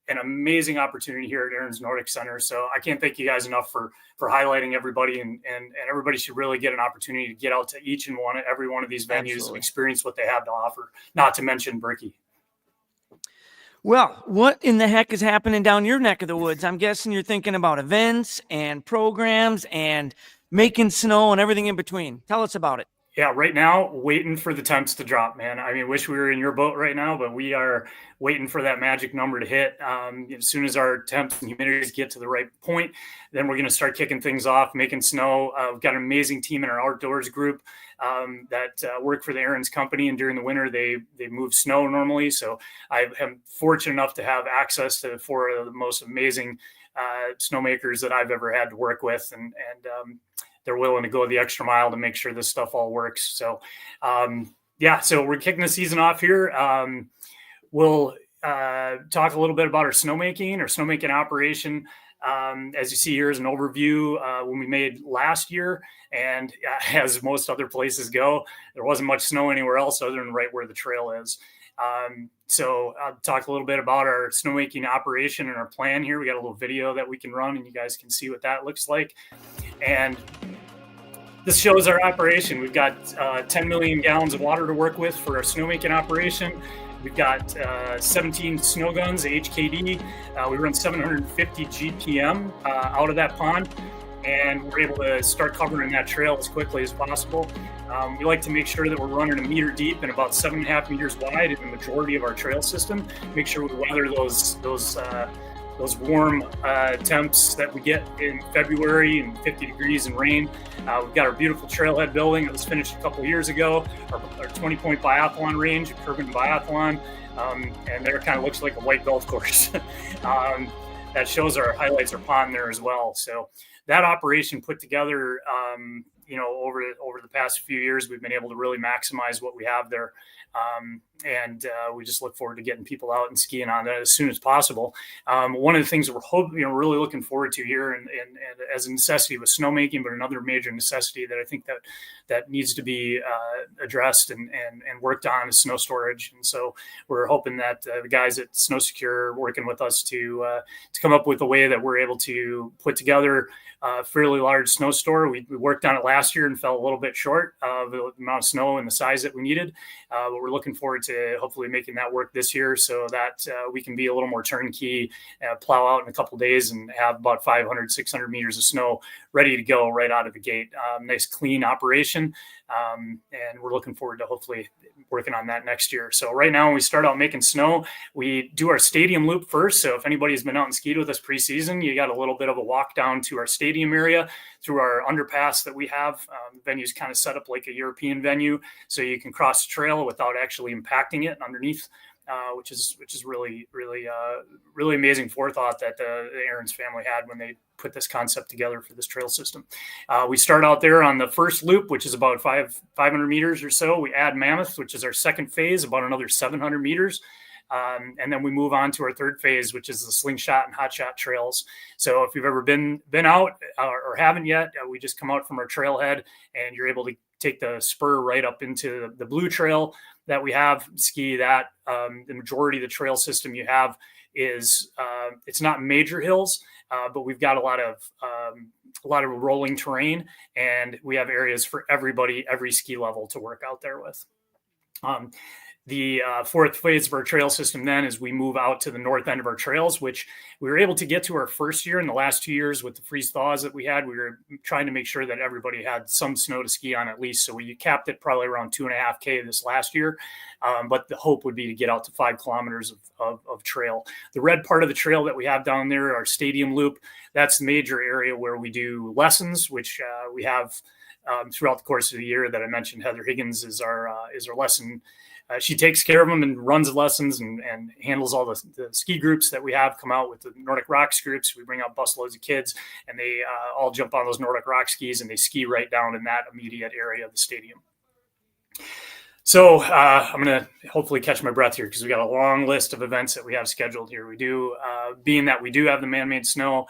an amazing opportunity here at Aaron's Nordic Center. So I can't thank you guys enough for highlighting everybody, and everybody should really get an opportunity to get out to each and every one of these venues. Absolutely. And experience what they have to offer, not to mention Berkey. Well, what in the heck is happening down your neck of the woods? I'm guessing you're thinking about events and programs and making snow and everything in between. Tell us about it. Yeah, right now, waiting for the temps to drop, man. I mean, wish we were in your boat right now, but we are waiting for that magic number to hit. As soon as our temps and humidities get to the right point, then we're going to start kicking things off, making snow. We've got an amazing team in our outdoors group that work for the Aaron's company, and during the winter, they move snow normally. So I am fortunate enough to have access to four of the most amazing snowmakers that I've ever had to work with, and they're willing to go the extra mile to make sure this stuff all works. So, so we're kicking the season off here. We'll talk a little bit about our snowmaking operation. As you see here is an overview when we made last year. And as most other places go, there wasn't much snow anywhere else other than right where the trail is. So I'll talk a little bit about our snowmaking operation and our plan here. We got a little video that we can run, and you guys can see what that looks like. And this shows our operation. We've got 10 million gallons of water to work with for our snowmaking operation. We've got 17 snow guns, HKD. We run 750 GPM out of that pond, and we're able to start covering that trail as quickly as possible. We like to make sure that we're running a meter deep and about 7.5 meters wide in the majority of our trail system. Make sure we weather those warm temps that we get in February and 50 degrees and rain. We've got our beautiful trailhead building that was finished a couple years ago, our 20-point biathlon range, urban biathlon, and there kind of looks like a white golf course. That shows our highlights our pond there as well. So that operation put together, over the past few years, we've been able to really maximize what we have there. And we just look forward to getting people out and skiing on that as soon as possible. One of the things that we're really looking forward to here, and as a necessity with snowmaking, but another major necessity that I think that needs to be addressed and worked on is snow storage. And so we're hoping that the guys at Snow Secure are working with us to come up with a way that we're able to put together a fairly large snow store. We worked on it last year and fell a little bit short of the amount of snow and the size that we needed. But we're looking forward to hopefully making that work this year so that we can be a little more turnkey, plow out in a couple of days and have about 500, 600 meters of snow ready to go right out of the gate. Nice, clean operation. And we're looking forward to hopefully working on that next year. So right now, when we start out making snow, we do our stadium loop first. So if anybody's been out and skied with us preseason, you got a little bit of a walk down to our stadium area through our underpass that we have. The venue's kind of set up like a European venue, so you can cross the trail without actually impacting it underneath. Which is really amazing forethought that the Aaron's family had when they put this concept together for this trail system. We start out there on the first loop, which is about 500 meters or so. We add Mammoth, which is our second phase, about another 700 meters. And then we move on to our third phase, which is the slingshot and hot shot trails. So if you've ever been out or haven't yet, we just come out from our trailhead and you're able to take the spur right up into the blue trail that we have, ski that. The majority of the trail system you have is it's not major hills, but we've got a lot of rolling terrain, and we have areas for everybody, every ski level to work out there with. The fourth phase of our trail system then is we move out to the north end of our trails, which we were able to get to our first year. In the last 2 years with the freeze thaws that we had, we were trying to make sure that everybody had some snow to ski on at least. So we capped it probably around 2.5K this last year. But the hope would be to get out to 5 kilometers of trail. The red part of the trail that we have down there, our stadium loop, that's the major area where we do lessons, which we have throughout the course of the year that I mentioned. Heather Higgins is our lesson. She takes care of them and runs the lessons and handles all the ski groups that we have come out with the Nordic Rocks groups. We bring out busloads of kids, and they all jump on those Nordic Rock skis, and they ski right down in that immediate area of the stadium. So I'm going to hopefully catch my breath here because we got a long list of events that we have scheduled here. We do, being that we do have the man-made snow,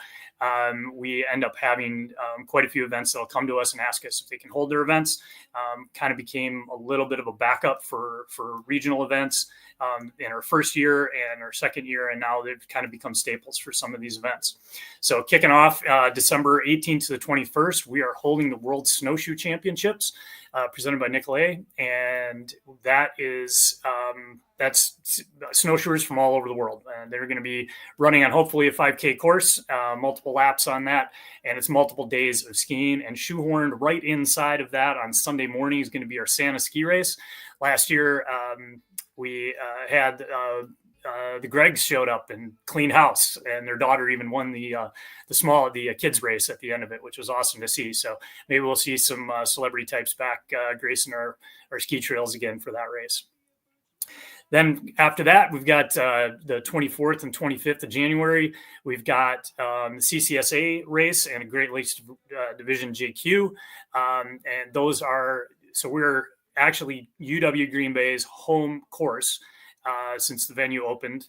we end up having quite a few events that'll come to us and ask us if they can hold their events. Kind of became a little bit of a backup for regional events in our first year and our second year, and now they've kind of become staples for some of these events. So kicking off December 18th to the 21st, we are holding the World Snowshoe Championships presented by Nicolay, and that is that's snowshoers from all over the world, and they're going to be running on hopefully a 5K course, multiple laps on that, and it's multiple days of skiing. And shoehorned right inside of that on Sunday morning is going to be our Santa ski race. Last year we had the Greggs showed up and cleaned house, and their daughter even won the kids race at the end of it, which was awesome to see. So maybe we'll see some celebrity types back gracing our ski trails again for that race. Then after that, we've got the 24th and 25th of January. We've got the CCSA race and a Great Lakes Division JQ. And those are, so we're actually UW Green Bay's home course since the venue opened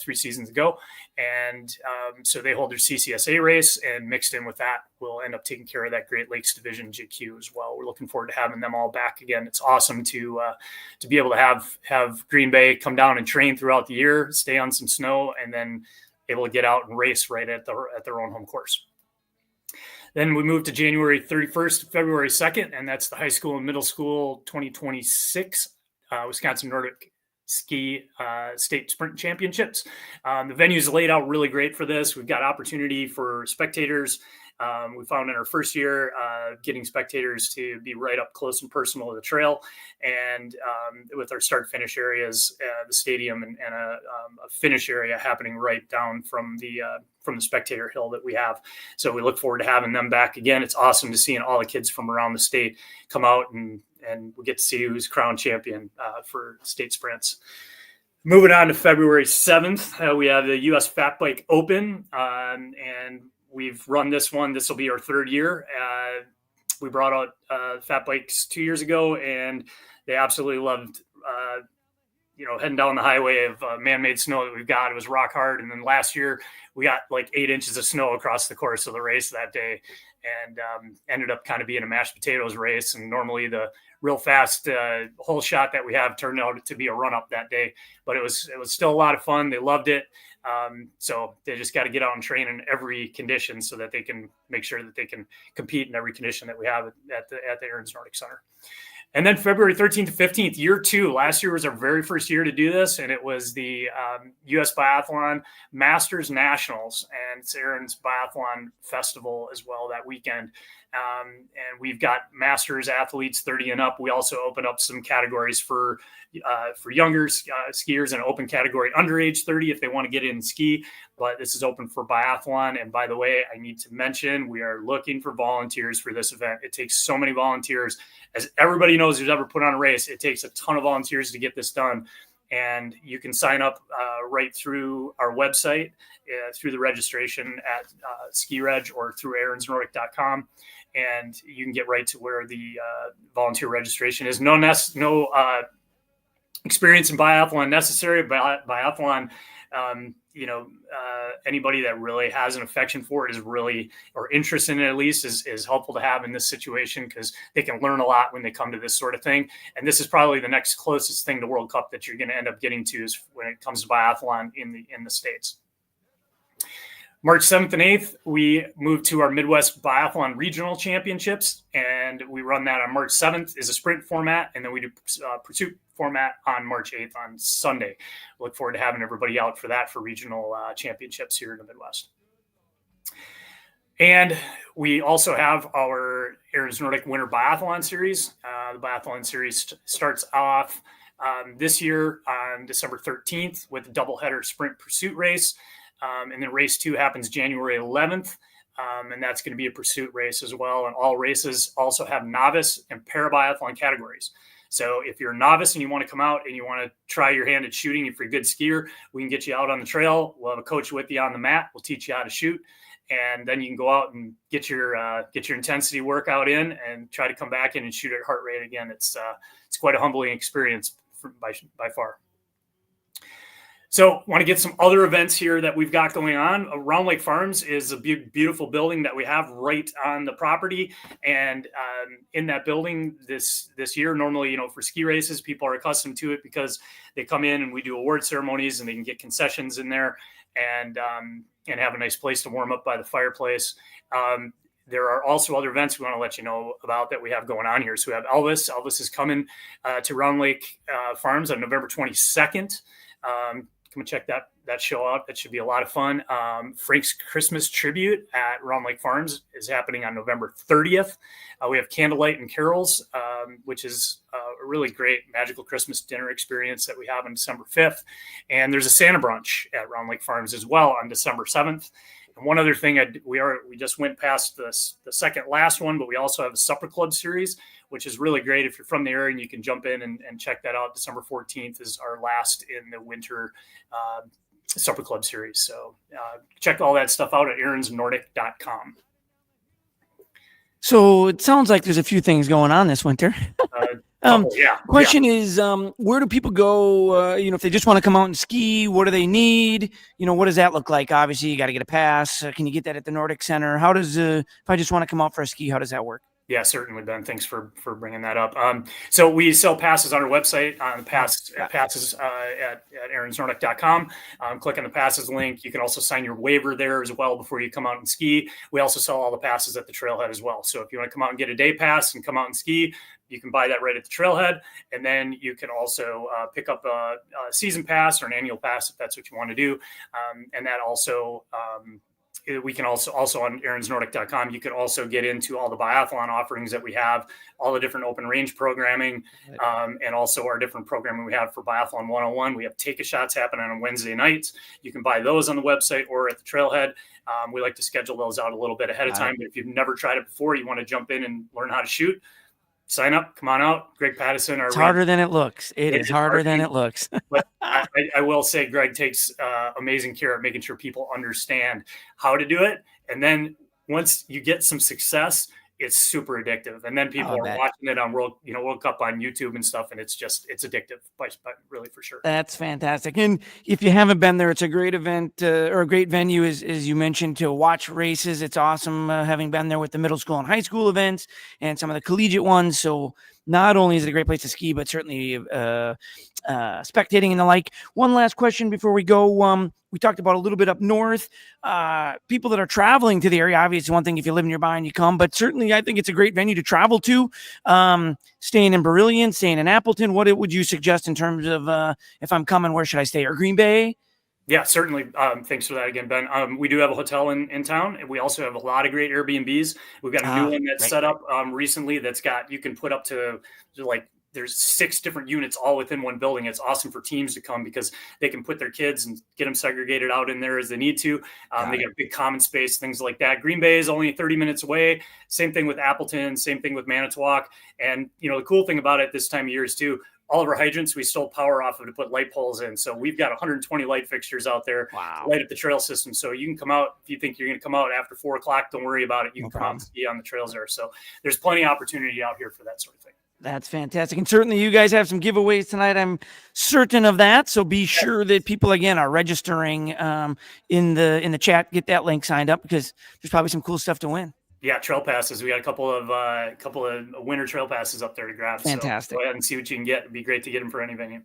3 seasons ago. And so they hold their CCSA race, and mixed in with that, we'll end up taking care of that Great Lakes Division JQ as well. We're looking forward to having them all back again. It's awesome to be able to have Green Bay come down and train throughout the year, stay on some snow, and then able to get out and race right at their own home course. Then we move to January 31st to February 2nd, and that's the high school and middle school 2026 Wisconsin Nordic Ski State Sprint Championships. The venue is laid out really great for this. We've got opportunity for spectators. We found in our first year getting spectators to be right up close and personal to the trail, and with our start-finish areas, the stadium, and a finish area happening right down from the spectator hill that we have. So we look forward to having them back again. It's awesome to seeing all the kids from around the state come out, and we get to see who's crowned champion for state sprints. Moving on to February 7th, we have the U.S. Fat Bike Open, and we've run this one. This will be our third year. We brought out fat bikes 2 years ago, and They absolutely loved, heading down the highway of man-made snow that we've got. It was rock hard. And then last year we got like 8 inches of snow across the course of the race that day, and ended up kind of being a mashed potatoes race. And normally the real fast whole shot that we have turned out to be a run up that day, but it was still a lot of fun. They loved it. So they just got to get out and train in every condition so that they can make sure that they can compete in every condition that we have at the Aaron's Nordic Center. And then February 13th to 15th, year 2. Last year was our very first year to do this, and it was the U.S. Biathlon Masters Nationals, and it's Aaron's Biathlon Festival as well that weekend. And we've got Masters athletes 30 and up. We also open up some categories for younger skiers, and an open category under age 30 if they want to get in and ski. But this is open for biathlon. And by the way, I need to mention, we are looking for volunteers for this event. It takes so many volunteers. As everybody knows who's ever put on a race, it takes a ton of volunteers to get this done. And you can sign up right through our website, through the registration at SkiReg or through aaronsnordic.com. And you can get right to where the volunteer registration is. No experience in biathlon necessary. Biathlon, anybody that really has an affection for it is really, or interest in it at least, is helpful to have in this situation, because they can learn a lot when they come to this sort of thing. And this is probably the next closest thing to World Cup that you're going to end up getting to, is when it comes to biathlon in the States. March 7th and 8th, we moved to our Midwest Biathlon Regional Championships, and we run that on March 7th is a sprint format, and then we do pursuit format on March 8th on Sunday. Look forward to having everybody out for that, for regional championships here in the Midwest. And we also have our Aaron's Nordic Winter Biathlon Series. The Biathlon Series starts off this year on December 13th with a doubleheader sprint pursuit race. And then race 2 happens January 11th. And that's going to be a pursuit race as well. And all races also have novice and parabiathlon categories. So if you're a novice and you want to come out and you want to try your hand at shooting, if you're a good skier, we can get you out on the trail. We'll have a coach with you on the mat. We'll teach you how to shoot. And then you can go out and get your intensity workout in and try to come back in and shoot at heart rate again. It's quite a humbling experience by far. So want to get some other events here that we've got going on. Round Lake Farms is a beautiful building that we have right on the property. And in that building this year, normally, for ski races, people are accustomed to it because they come in and we do award ceremonies, and they can get concessions in there and have a nice place to warm up by the fireplace. There are also other events we want to let you know about that we have going on here. So we have Elvis. Elvis is coming to Round Lake Farms on November 22nd. Come and check that show out. That should be a lot of fun. Frank's Christmas Tribute at Round Lake Farms is happening on November 30th. We have Candlelight and Carols, which is a really great magical Christmas dinner experience that we have on December 5th. And there's a Santa brunch at Round Lake Farms as well on December 7th. And one other thing, we just went past the second last one, but we also have a Supper Club series, which is really great. If you're from the area, and you can jump in and check that out. December 14th is our last in the winter Supper Club series. So check all that stuff out at aaronsnordic.com. So it sounds like there's a few things going on this winter. Question is, where do people go? If they just want to come out and ski, what do they need? What does that look like? Obviously, you got to get a pass. Can you get that at the Nordic Center? How does, if I just want to come out for a ski, how does that work? Yeah, certainly, Ben. Thanks for bringing that up. So we sell passes on our website, passes at aaronsnordic.com. Click on the passes link. You can also sign your waiver there as well before you come out and ski. We also sell all the passes at the trailhead as well. So if you want to come out and get a day pass and come out and ski, you can buy that right at the trailhead. And then you can also pick up a season pass or an annual pass if that's what you want to do. And that also... we can also on aaronsnordic.com, you can also get into all the biathlon offerings that we have, all the different open range programming, and also our different programming we have for Biathlon 101. We have take a shots happening on Wednesday nights. You can buy those on the website or at the trailhead. We like to schedule those out a little bit ahead of time. But if you've never tried it before, you want to jump in and learn how to shoot, sign up, come on out. Greg Pattison. It's harder than it looks. It is harder than it looks. But I will say Greg takes amazing care of making sure people understand how to do it. And then once you get some success, it's super addictive. And then people are watching it on World Cup on YouTube and stuff, and it's addictive, but really for sure. That's fantastic. And if you haven't been there, it's a great event or a great venue, as you mentioned, to watch races. It's awesome having been there with the middle school and high school events and some of the collegiate ones. So not only is it a great place to ski, but certainly spectating and the like. One last question before we go. We talked about a little bit up north. People that are traveling to the area, obviously one thing if you live nearby and you come, but certainly I think it's a great venue to travel to. Staying in Brillion, staying in Appleton, what would you suggest in terms of if I'm coming, where should I stay? Or Green Bay? Yeah, certainly. Thanks for that again, Ben. We do have a hotel in town. And we also have a lot of great Airbnbs. We've got a new one that's set up recently that's got, you can put up to like, there's 6 different units all within one building. It's awesome for teams to come because they can put their kids and get them segregated out in there as they need to. They got a big common space, things like that. Green Bay is only 30 minutes away. Same thing with Appleton, same thing with Manitowoc. And, the cool thing about it this time of year is too, all of our hydrants, we stole power off of to put light poles in. So we've got 120 light fixtures out there to light up the trail system. So you can come out, if you think you're going to come out after 4 o'clock, don't worry about it. You can come out and ski on the trails there. So there's plenty of opportunity out here for that sort of thing. That's fantastic. And certainly you guys have some giveaways tonight. I'm certain of that. So be sure that people, again, are registering in the chat. Get that link signed up because there's probably some cool stuff to win. Yeah, trail passes. We got a couple of winter trail passes up there to grab. Fantastic. So go ahead and see what you can get. It'd be great to get them for any venue.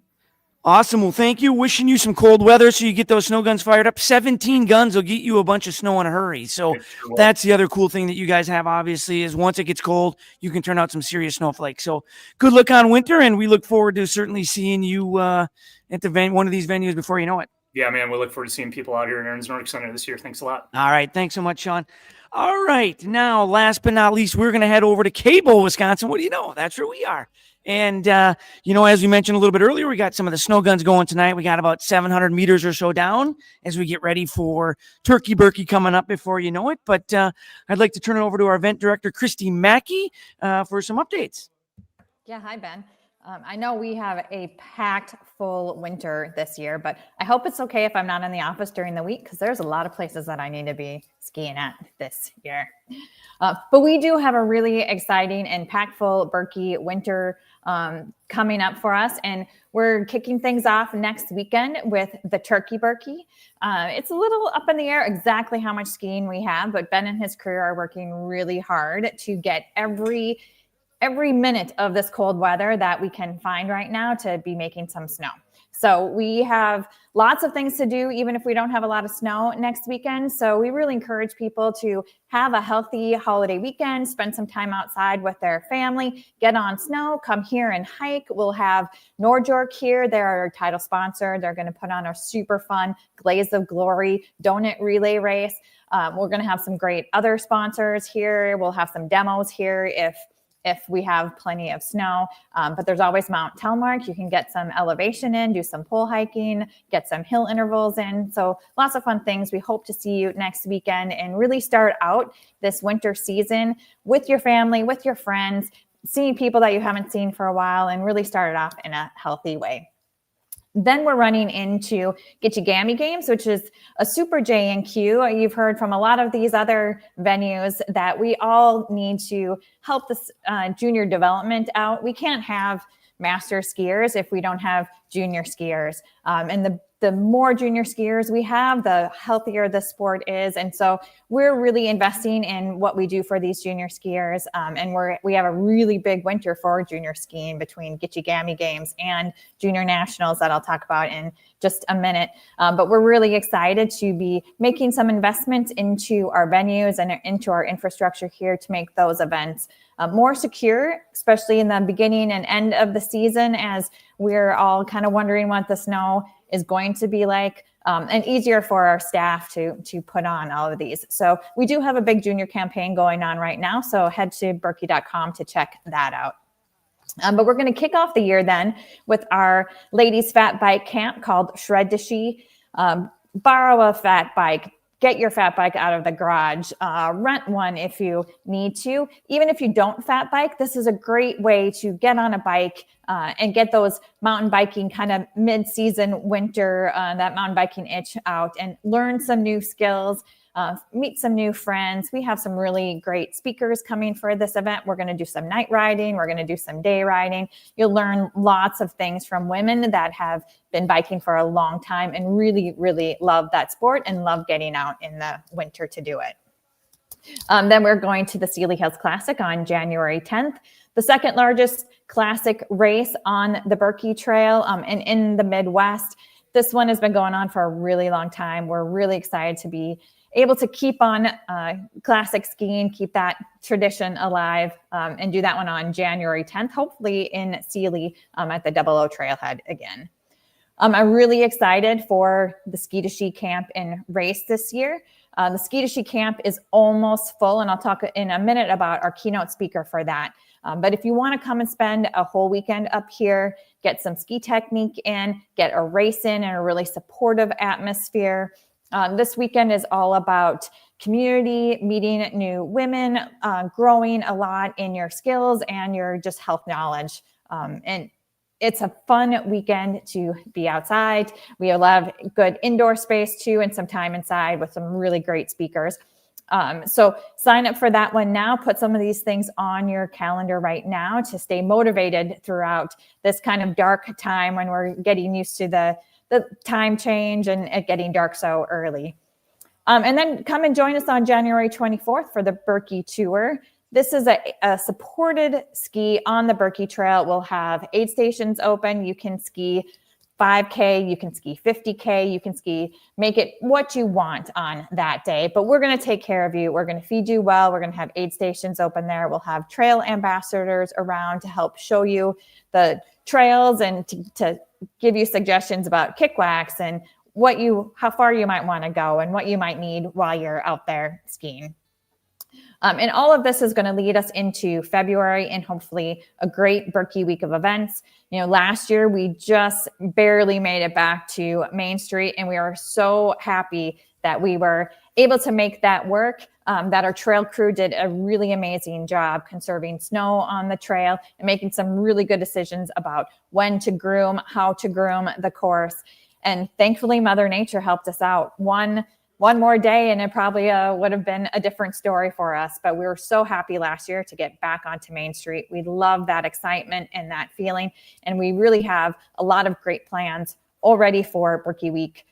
Awesome. Well, thank you. Wishing you some cold weather so you get those snow guns fired up. 17 guns will get you a bunch of snow in a hurry. So that's the other cool thing that you guys have, obviously, is once it gets cold, you can turn out some serious snowflakes. So good luck on winter, and we look forward to certainly seeing you at one of these venues before you know it. Yeah, man. We look forward to seeing people out here in Aaron's Nordic Center this year. Thanks a lot. All right. Thanks so much, Sean. All right. Now, last but not least, we're going to head over to Cable, Wisconsin. What do you know? That's where we are. And, as we mentioned a little bit earlier, we got some of the snow guns going tonight. We got about 700 meters or so down as we get ready for Turkey Birkie coming up before you know it. But I'd like to turn it over to our event director, Christy Mackey, for some updates. Yeah. Hi, Ben. I know we have a packed full winter this year, but I hope it's okay if I'm not in the office during the week because there's a lot of places that I need to be skiing at this year. But we do have a really exciting and packed full Birkie winter coming up for us. And we're kicking things off next weekend with the Turkey Birkie. It's a little up in the air exactly how much skiing we have, but Ben and his crew are working really hard to get every minute of this cold weather that we can find right now to be making some snow. So we have lots of things to do, even if we don't have a lot of snow next weekend. So we really encourage people to have a healthy holiday weekend, spend some time outside with their family, get on snow, come here and hike. We'll have Nordic here. They're our title sponsor. They're going to put on a super fun Glaze of Glory donut relay race. We're going to have some great other sponsors here. We'll have some demos here if we have plenty of snow, but there's always Mount Telemark. You can get some elevation in, do some pole hiking, get some hill intervals in. So lots of fun things. We hope to see you next weekend and really start out this winter season with your family, with your friends, seeing people that you haven't seen for a while and really start it off in a healthy way. Then we're running into Get You Gammy Games, which is a super J&Q. You've heard from a lot of these other venues that we all need to help this junior development out. We can't have master skiers if we don't have junior skiers. And the more junior skiers we have, the healthier the sport is. And so we're really investing in what we do for these junior skiers. And we have a really big winter for junior skiing between Get You Gammy Games and Junior Nationals that I'll talk about in just a minute. But we're really excited to be making some investments into our venues and into our infrastructure here to make those events more secure, especially in the beginning and end of the season as we're all kind of wondering what the snow is going to be like, and easier for our staff to put on all of these. So we do have a big junior campaign going on right now. So head to Birkie.com to check that out. But we're going to kick off the year then with our ladies fat bike camp called Shred to Ski. Borrow a fat bike. Get your fat bike out of the garage, rent one if you need to. Even if you don't fat bike, this is a great way to get on a bike and get those mountain biking kind of mid-season winter, that mountain biking itch out and learn some new skills. meet some new friends. We have some really great speakers coming for this event. We're going to do some night riding. We're going to do some day riding. You'll learn lots of things from women that have been biking for a long time and really, really love that sport and love getting out in the winter to do it. Then we're going to the Sealy Hills Classic on January 10th, the second largest classic race on the Birkie Trail and in the Midwest. This one has been going on for a really long time. We're really excited to be able to keep on classic skiing, keep that tradition alive, and do that one on January 10th, hopefully in Sealy at the 00 Trailhead again. I'm really excited for the Ski to Ski camp and race this year. The Ski to Ski camp is almost full, and I'll talk in a minute about our keynote speaker for that. But if you want to come and spend a whole weekend up here, get some ski technique in, get a race in a really supportive atmosphere, this weekend is all about community, meeting new women, growing a lot in your skills and your just health knowledge. And it's a fun weekend to be outside. We have a lot of good indoor space too, and some time inside with some really great speakers. So sign up for that one now. Put some of these things on your calendar right now to stay motivated throughout this kind of dark time when we're getting used to the time change and it getting dark so early. And then come and join us on January 24th for the Birkie Tour. This is a supported ski on the Birkie Trail. We'll have aid stations open. You can ski 5K, you can ski 50K, you can ski, make it what you want on that day. But we're going to take care of you. We're going to feed you well. We're going to have aid stations open there. We'll have trail ambassadors around to help show you the trails and to give you suggestions about kick wax and how far you might want to go and what you might need while you're out there skiing. And all of this is going to lead us into February and hopefully a great Birkie week of events. You know, last year we just barely made it back to Main Street, and we are so happy that we were able to make that work, that our trail crew did a really amazing job conserving snow on the trail and making some really good decisions about when to groom, how to groom the course. And thankfully, Mother Nature helped us out. One more day and it probably would have been a different story for us, but we were so happy last year to get back onto Main Street. We love that excitement and that feeling, and we really have a lot of great plans already for Birkie Week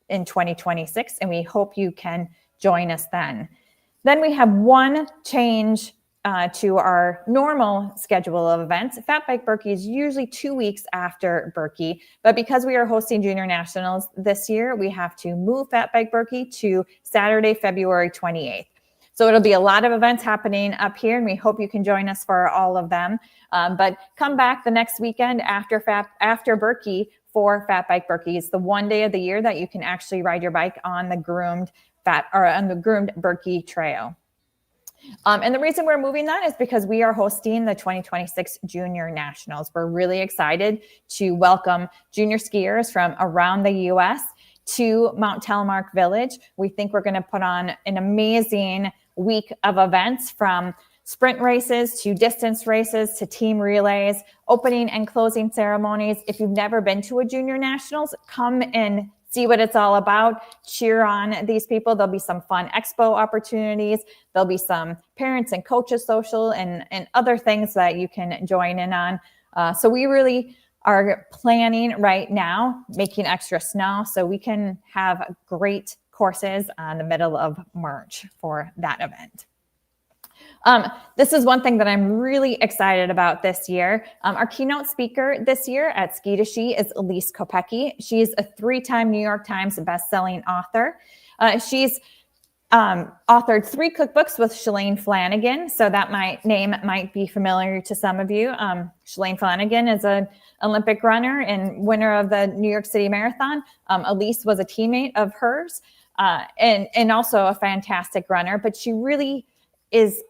in 2026, and we hope you can join us then. Then we have one change to our normal schedule of events. Fat Bike Birkie is usually 2 weeks after Birkie, but because we are hosting Junior Nationals this year, we have to move Fat Bike Birkie to Saturday, February 28th. So it'll be a lot of events happening up here, and we hope you can join us for all of them. But come back the next weekend after Birkie for Fat Bike Birkie. It's the one day of the year that you can actually ride your bike on the groomed Birkie Trail. And the reason we're moving that is because we are hosting the 2026 Junior Nationals. We're really excited to welcome junior skiers from around the U.S. to Mount Telemark Village. We think we're going to put on an amazing week of events, from sprint races to distance races to team relays, opening and closing ceremonies. If you've never been to a Junior Nationals, come and see what it's all about. Cheer on these people. There'll be some fun expo opportunities. There'll be some parents and coaches social and other things that you can join in on. So we really are planning right now, making extra snow so we can have great courses in the middle of March for that event. This is one thing that I'm really excited about this year. Our keynote speaker this year at Ski to Ski is Elise Kopecky. She's a 3-time New York Times bestselling author. She's authored 3 cookbooks with Shalane Flanagan, so that name might be familiar to some of you. Shalane Flanagan is an Olympic runner and winner of the New York City Marathon. Elise was a teammate of hers and also a fantastic runner, but she really is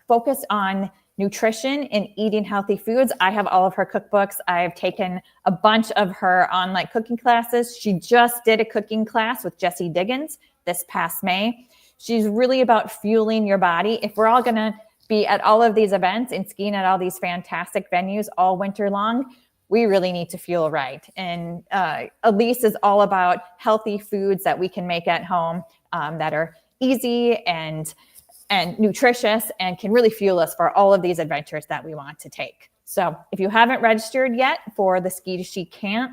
focused on nutrition and eating healthy foods. I have all of her cookbooks. I've taken a bunch of her online cooking classes. She just did a cooking class with Jessie Diggins this past May. She's really about fueling your body. If we're all going to be at all of these events and skiing at all these fantastic venues all winter long, we really need to feel right. And Elise is all about healthy foods that we can make at home that are easy and nutritious and can really fuel us for all of these adventures that we want to take. So if you haven't registered yet for the Ski to Ski camp,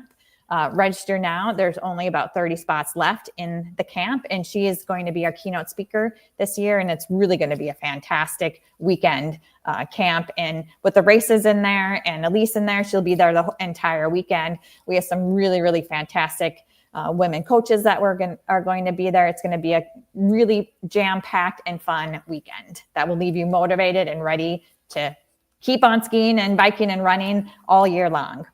register now. There's only about 30 spots left in the camp, and she is going to be our keynote speaker this year, and it's really going to be a fantastic weekend camp. And with the races in there and Elise in there, she'll be there the entire weekend. We have some really, really fantastic women coaches that are going to be there. It's going to be a really jam-packed and fun weekend that will leave you motivated and ready to keep on skiing and biking and running all year long.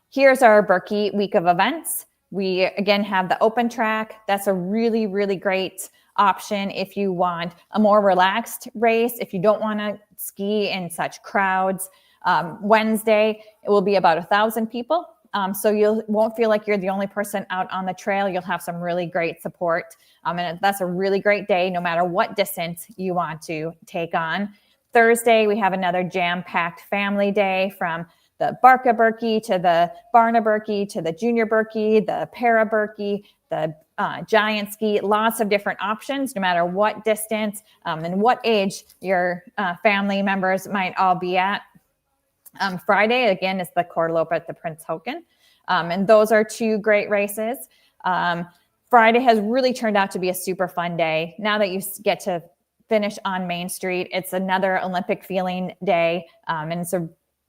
Here's our Birkie week of events. We again have the open track. That's a really, really great option if you want a more relaxed race, if you don't want to ski in such crowds. Wednesday, it will be about 1,000 people. So you won't feel like you're the only person out on the trail. You'll have some really great support. And that's a really great day, no matter what distance you want to take on. Thursday, we have another jam-packed family day from the Barca Birkie to the Barna Birkie to the Junior Birkie, the Para Birkie, the Giant Ski, lots of different options, no matter what distance and what age your family members might all be at. Friday, again, is the Kortloop at the Prince Håkon. And those are two great races. Friday has really turned out to be a super fun day. Now that you get to finish on Main Street, it's another Olympic feeling day. And it's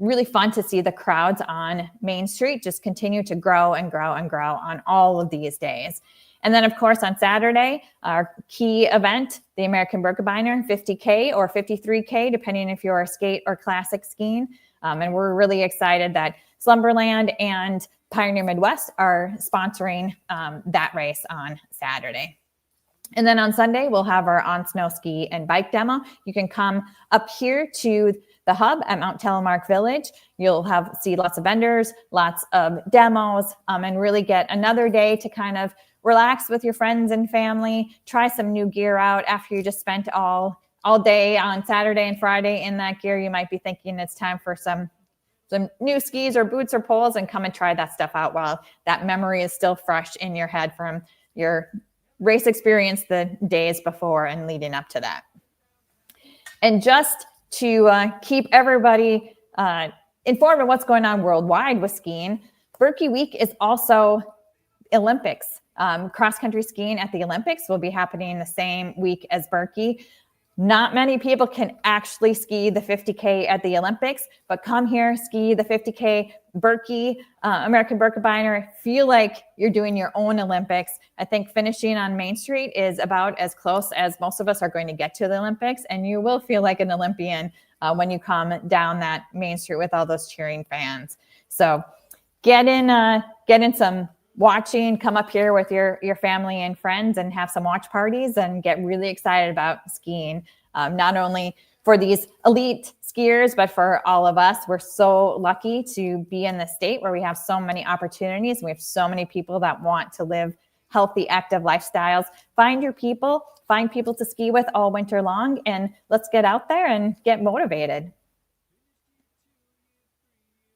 really fun to see the crowds on Main Street just continue to grow and grow and grow on all of these days. And then, of course, on Saturday, our key event, the American Birkebeiner 50K or 53K, depending if you're skate or classic skiing. And we're really excited that Slumberland and Pioneer Midwest are sponsoring that race on Saturday. And then on Sunday, we'll have our on-snow ski and bike demo. You can come up here to the hub at Mount Telemark Village. You'll see lots of vendors, lots of demos, and really get another day to kind of relax with your friends and family, try some new gear out after you just spent all day on Saturday and Friday in that gear. You might be thinking it's time for some new skis or boots or poles, and come and try that stuff out while that memory is still fresh in your head from your race experience the days before and leading up to that. And just to keep everybody informed of what's going on worldwide with skiing, Birkie Week is also Olympics. Cross-country skiing at the Olympics will be happening the same week as Birkie. Not many people can actually ski the 50K at the Olympics, but come here, ski the 50K Birkie, American Birkebeiner, feel like you're doing your own Olympics. I think finishing on Main Street is about as close as most of us are going to get to the Olympics, and you will feel like an Olympian when you come down that Main Street with all those cheering fans. So get in some watching, come up here with your family and friends and have some watch parties and get really excited about skiing. Not only for these elite skiers, but for all of us. We're so lucky to be in the state where we have so many opportunities. We have so many people that want to live healthy, active lifestyles. Find your people, find people to ski with all winter long, and let's get out there and get motivated.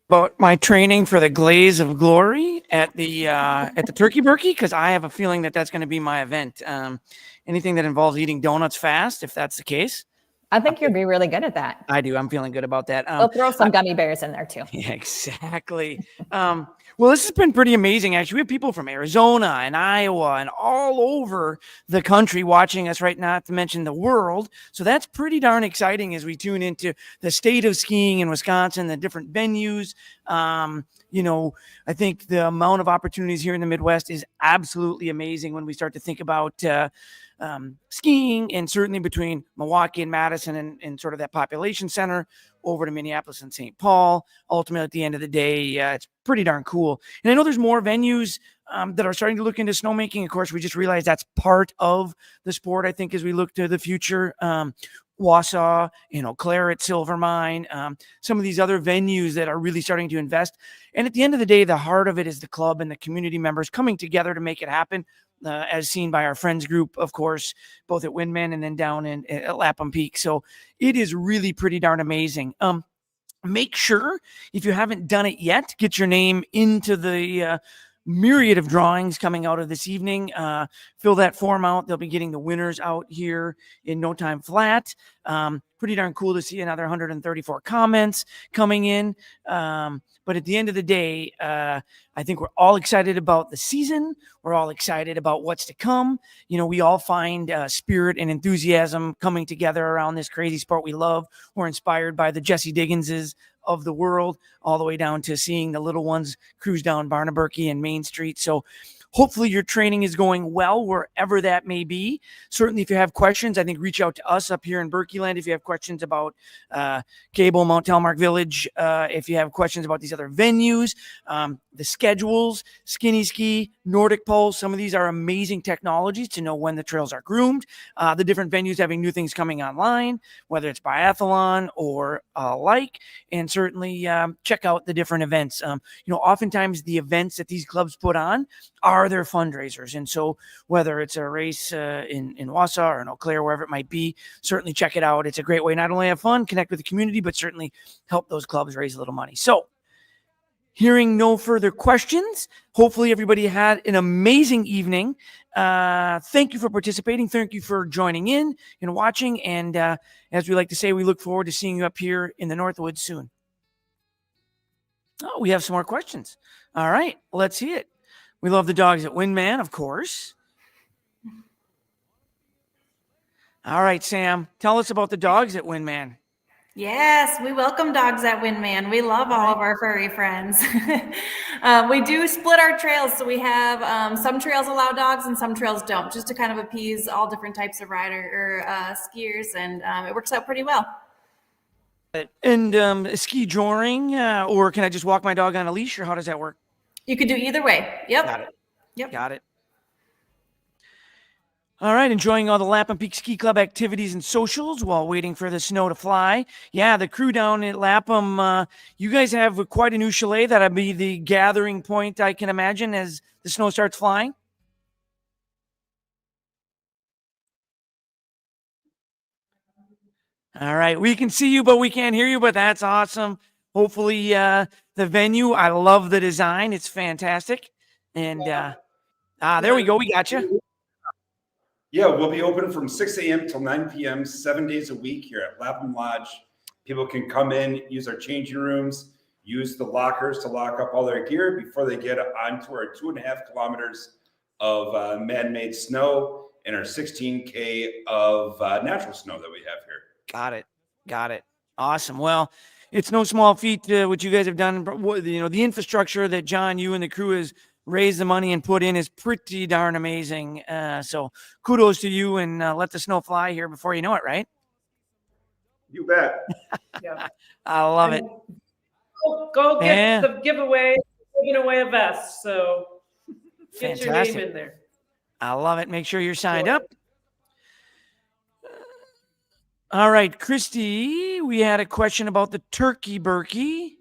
About my training for the Glaze of Glory at the Turkey Birkie, because I have a feeling that that's going to be my event. Anything that involves eating donuts fast, if that's the case. I think you'd be really good at that. I do. I'm feeling good about that. We'll throw some gummy bears in there too. Yeah, exactly. Well, this has been pretty amazing, actually. We have people from Arizona and Iowa and all over the country watching us right now, not to mention the world. So that's pretty darn exciting as we tune into the state of skiing in Wisconsin, the different venues. I think the amount of opportunities here in the Midwest is absolutely amazing when we start to think about skiing, and certainly between Milwaukee and Madison and sort of that population center over to Minneapolis and St. Paul. Ultimately, at the end of the day, it's pretty darn cool. And I know there's more venues that are starting to look into snowmaking. Of course, we just realized that's part of the sport, I think, as we look to the future. Wausau, Clare at Silver Mine, some of these other venues that are really starting to invest. And at the end of the day, the heart of it is the club and the community members coming together to make it happen, as seen by our friends group, of course, both at Windman and then down at Lapham Peak. So it is really pretty darn amazing. make sure, if you haven't done it yet, get your name into the myriad of drawings coming out of this evening. Fill that form out. They'll be getting the winners out here in no time flat. Pretty darn cool to see another 134 comments coming in. But at the end of the day, I think we're all excited about the season. We're all excited about what's to come. You know, we all find spirit and enthusiasm coming together around this crazy sport we love. We're inspired by the Jesse Digginses of the world, all the way down to seeing the little ones cruise down Barnaburkey and Main Street. So hopefully your training is going well, wherever that may be. Certainly, if you have questions, I think reach out to us up here in Berkeyland. If you have questions about Cable, Mount Telemark Village, if you have questions about these other venues, the schedules, Skinny Ski, Nordic Pole, some of these are amazing technologies to know when the trails are groomed. The different venues having new things coming online, whether it's biathlon or like, and certainly check out the different events. You know, oftentimes the events that these clubs put on are their fundraisers. And so whether it's a race in Wausau or in Eau Claire, wherever it might be, certainly check it out. It's a great way not only have fun, connect with the community, but certainly help those clubs raise a little money. So hearing no further questions, hopefully everybody had an amazing evening. Thank you for participating. Thank you for joining in and watching. And as we like to say, we look forward to seeing you up here in the Northwoods soon. Oh, we have some more questions. All right, let's see it. We love the dogs at Windman, of course. All right, Sam, tell us about the dogs at Windman. Yes, we welcome dogs at Windman. We love all of our furry friends. We do split our trails. So we have some trails allow dogs and some trails don't, just to kind of appease all different types of rider or skiers. And it works out pretty well. And ski joring, or can I just walk my dog on a leash, or how does that work? You could do either way. Yep. Got it. Yep. Got it. All right, enjoying all the Lapham Peak Ski Club activities and socials while waiting for the snow to fly. Yeah, the crew down at Lapham, you guys have quite a new chalet. That'll be the gathering point, I can imagine, as the snow starts flying. All right, we can see you, but we can't hear you, but that's awesome. Hopefully the venue, I love the design. It's fantastic. And there we go. We got you. Yeah, we'll be open from 6 a.m. till 9 p.m., 7 days a week here at Lapham Lodge. People can come in, use our changing rooms, use the lockers to lock up all their gear before they get onto our 2.5 kilometers of man-made snow and our 16K of natural snow that we have here. Got it. Got it. Awesome. Well, it's no small feat what you guys have done. You know, the infrastructure that John, you and the crew has raised the money and put in is pretty darn amazing. So kudos to you, and let the snow fly here before you know it, right? You bet. Yeah. I love it. Go get the giveaway, giving away a vest. So get your name in there. I love it. Make sure you're signed up. All right, Christy, we had a question about the turkey Berkey.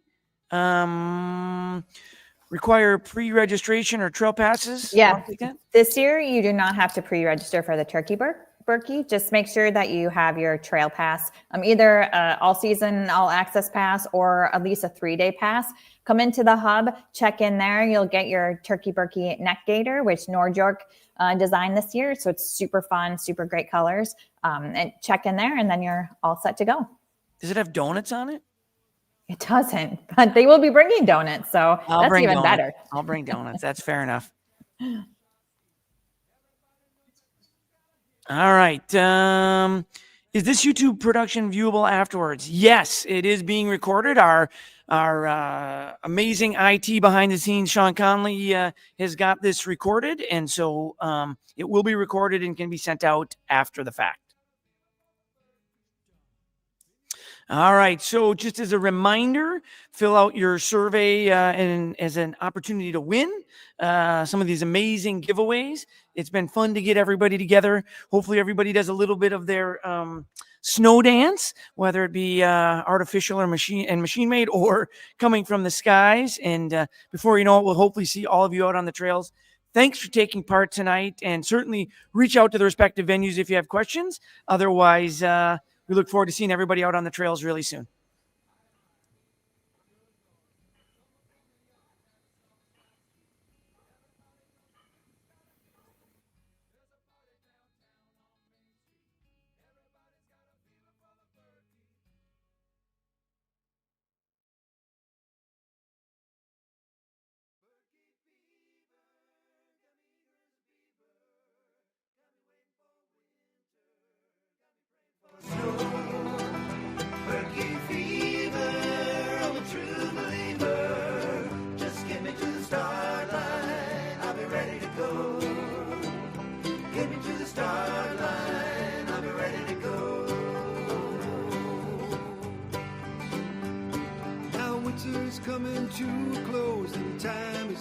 Require pre-registration or trail passes? Yeah. This year, you do not have to pre-register for the turkey Berkey. Just make sure that you have your trail pass, either all season, all access pass, or at least a 3-day pass. Come into the hub, check in there. You'll get your turkey Berkey neck gaiter, which Nordic designed this year. So it's super fun, super great colors. And check in there, and then you're all set to go. Does it have donuts on it? It doesn't, but they will be bringing donuts, so that's even better. I'll bring donuts. That's fair enough. All right. Is this YouTube production viewable afterwards? Yes, it is being recorded. Our amazing IT behind the scenes, Sean Conley, has got this recorded, and so it will be recorded and can be sent out after the fact. All right, so just as a reminder, fill out your survey and as an opportunity to win some of these amazing giveaways. It's been fun to get everybody together. Hopefully everybody does a little bit of their snow dance, whether it be artificial or machine-made or coming from the skies. And before you know it, we'll hopefully see all of you out on the trails. Thanks for taking part tonight, and certainly reach out to the respective venues if you have questions. Otherwise, we look forward to seeing everybody out on the trails really soon.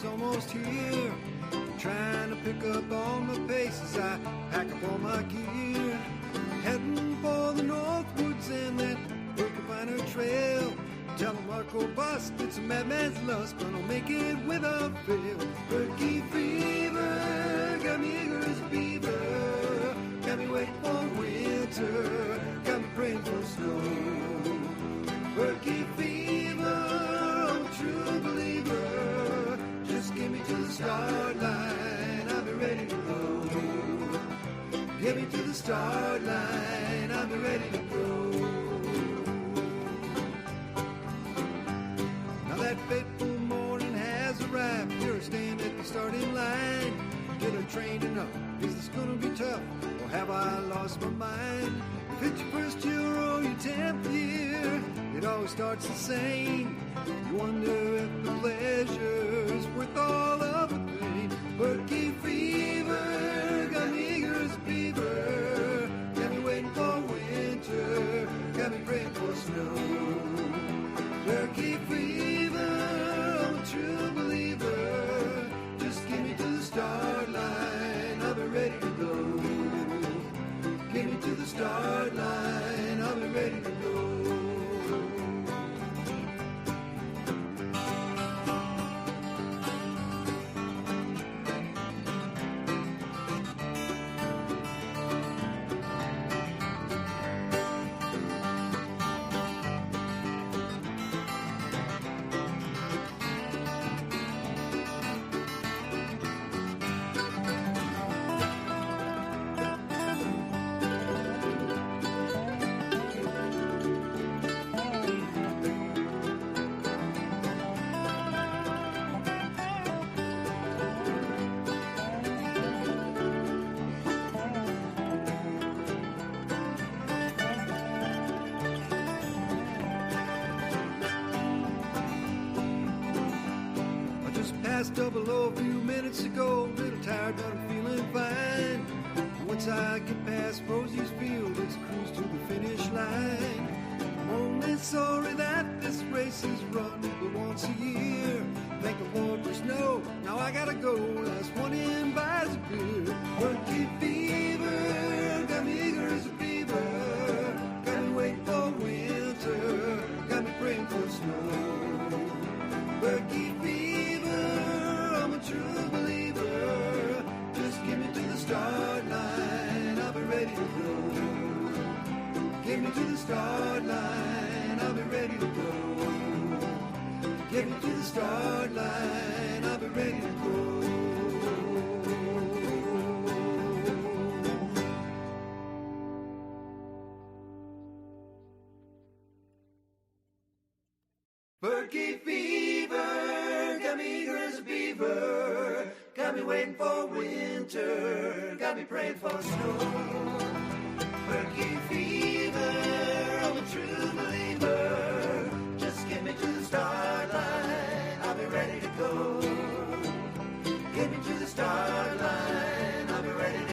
is almost here. I'm trying to pick up all my pace as I pack up all my gear. Heading for the Northwoods and that Birkebeiner trail. Tell them Marco Bust, it's a madman's lust, but I'll make it without fail. Berkey fever, got me eager as a beaver. Got me waiting for winter, got me praying for snow. Berkey fever, I'm a true believer. Just get me to the start line, I'll be ready to go. Get me to the start line, I'll be ready to go. Now that fateful morning has arrived. You're standing at the starting line. Get her training up. Is this gonna be tough, or have I lost my mind? If it's your first year or your 10th year, it always starts the same. You wonder if the pleasure's worth all of the pain. Berkey fever, got me eager as a beaver. Got me waiting for winter, got me praying for snow. Berkey fever, I'm a true believer. Just get me to the start line, I'll be ready to go. Get me to the start line, I'll be ready to go. Double O a few minutes ago, a little tired but I'm feeling fine. Once I get past Rosie's Field, it's a cruise to the finish line. I'm only sorry that this race is run but once a year. Thank the Lord for snow, now I gotta go. Last one in buys a beer. Berkey fever, got me eager as a beaver. Got me waiting for winter, got me praying for snow. Berkey fever, I'm a true believer. Just get me to the start line, I'll be ready to go. Get me to the start line, I'll be ready to go. Get me to the start line, I'll be ready to go. Berkey fever, got me eager as a beaver. Got me waiting for winter, got me praying for snow. Berkey fever, I'm a true believer.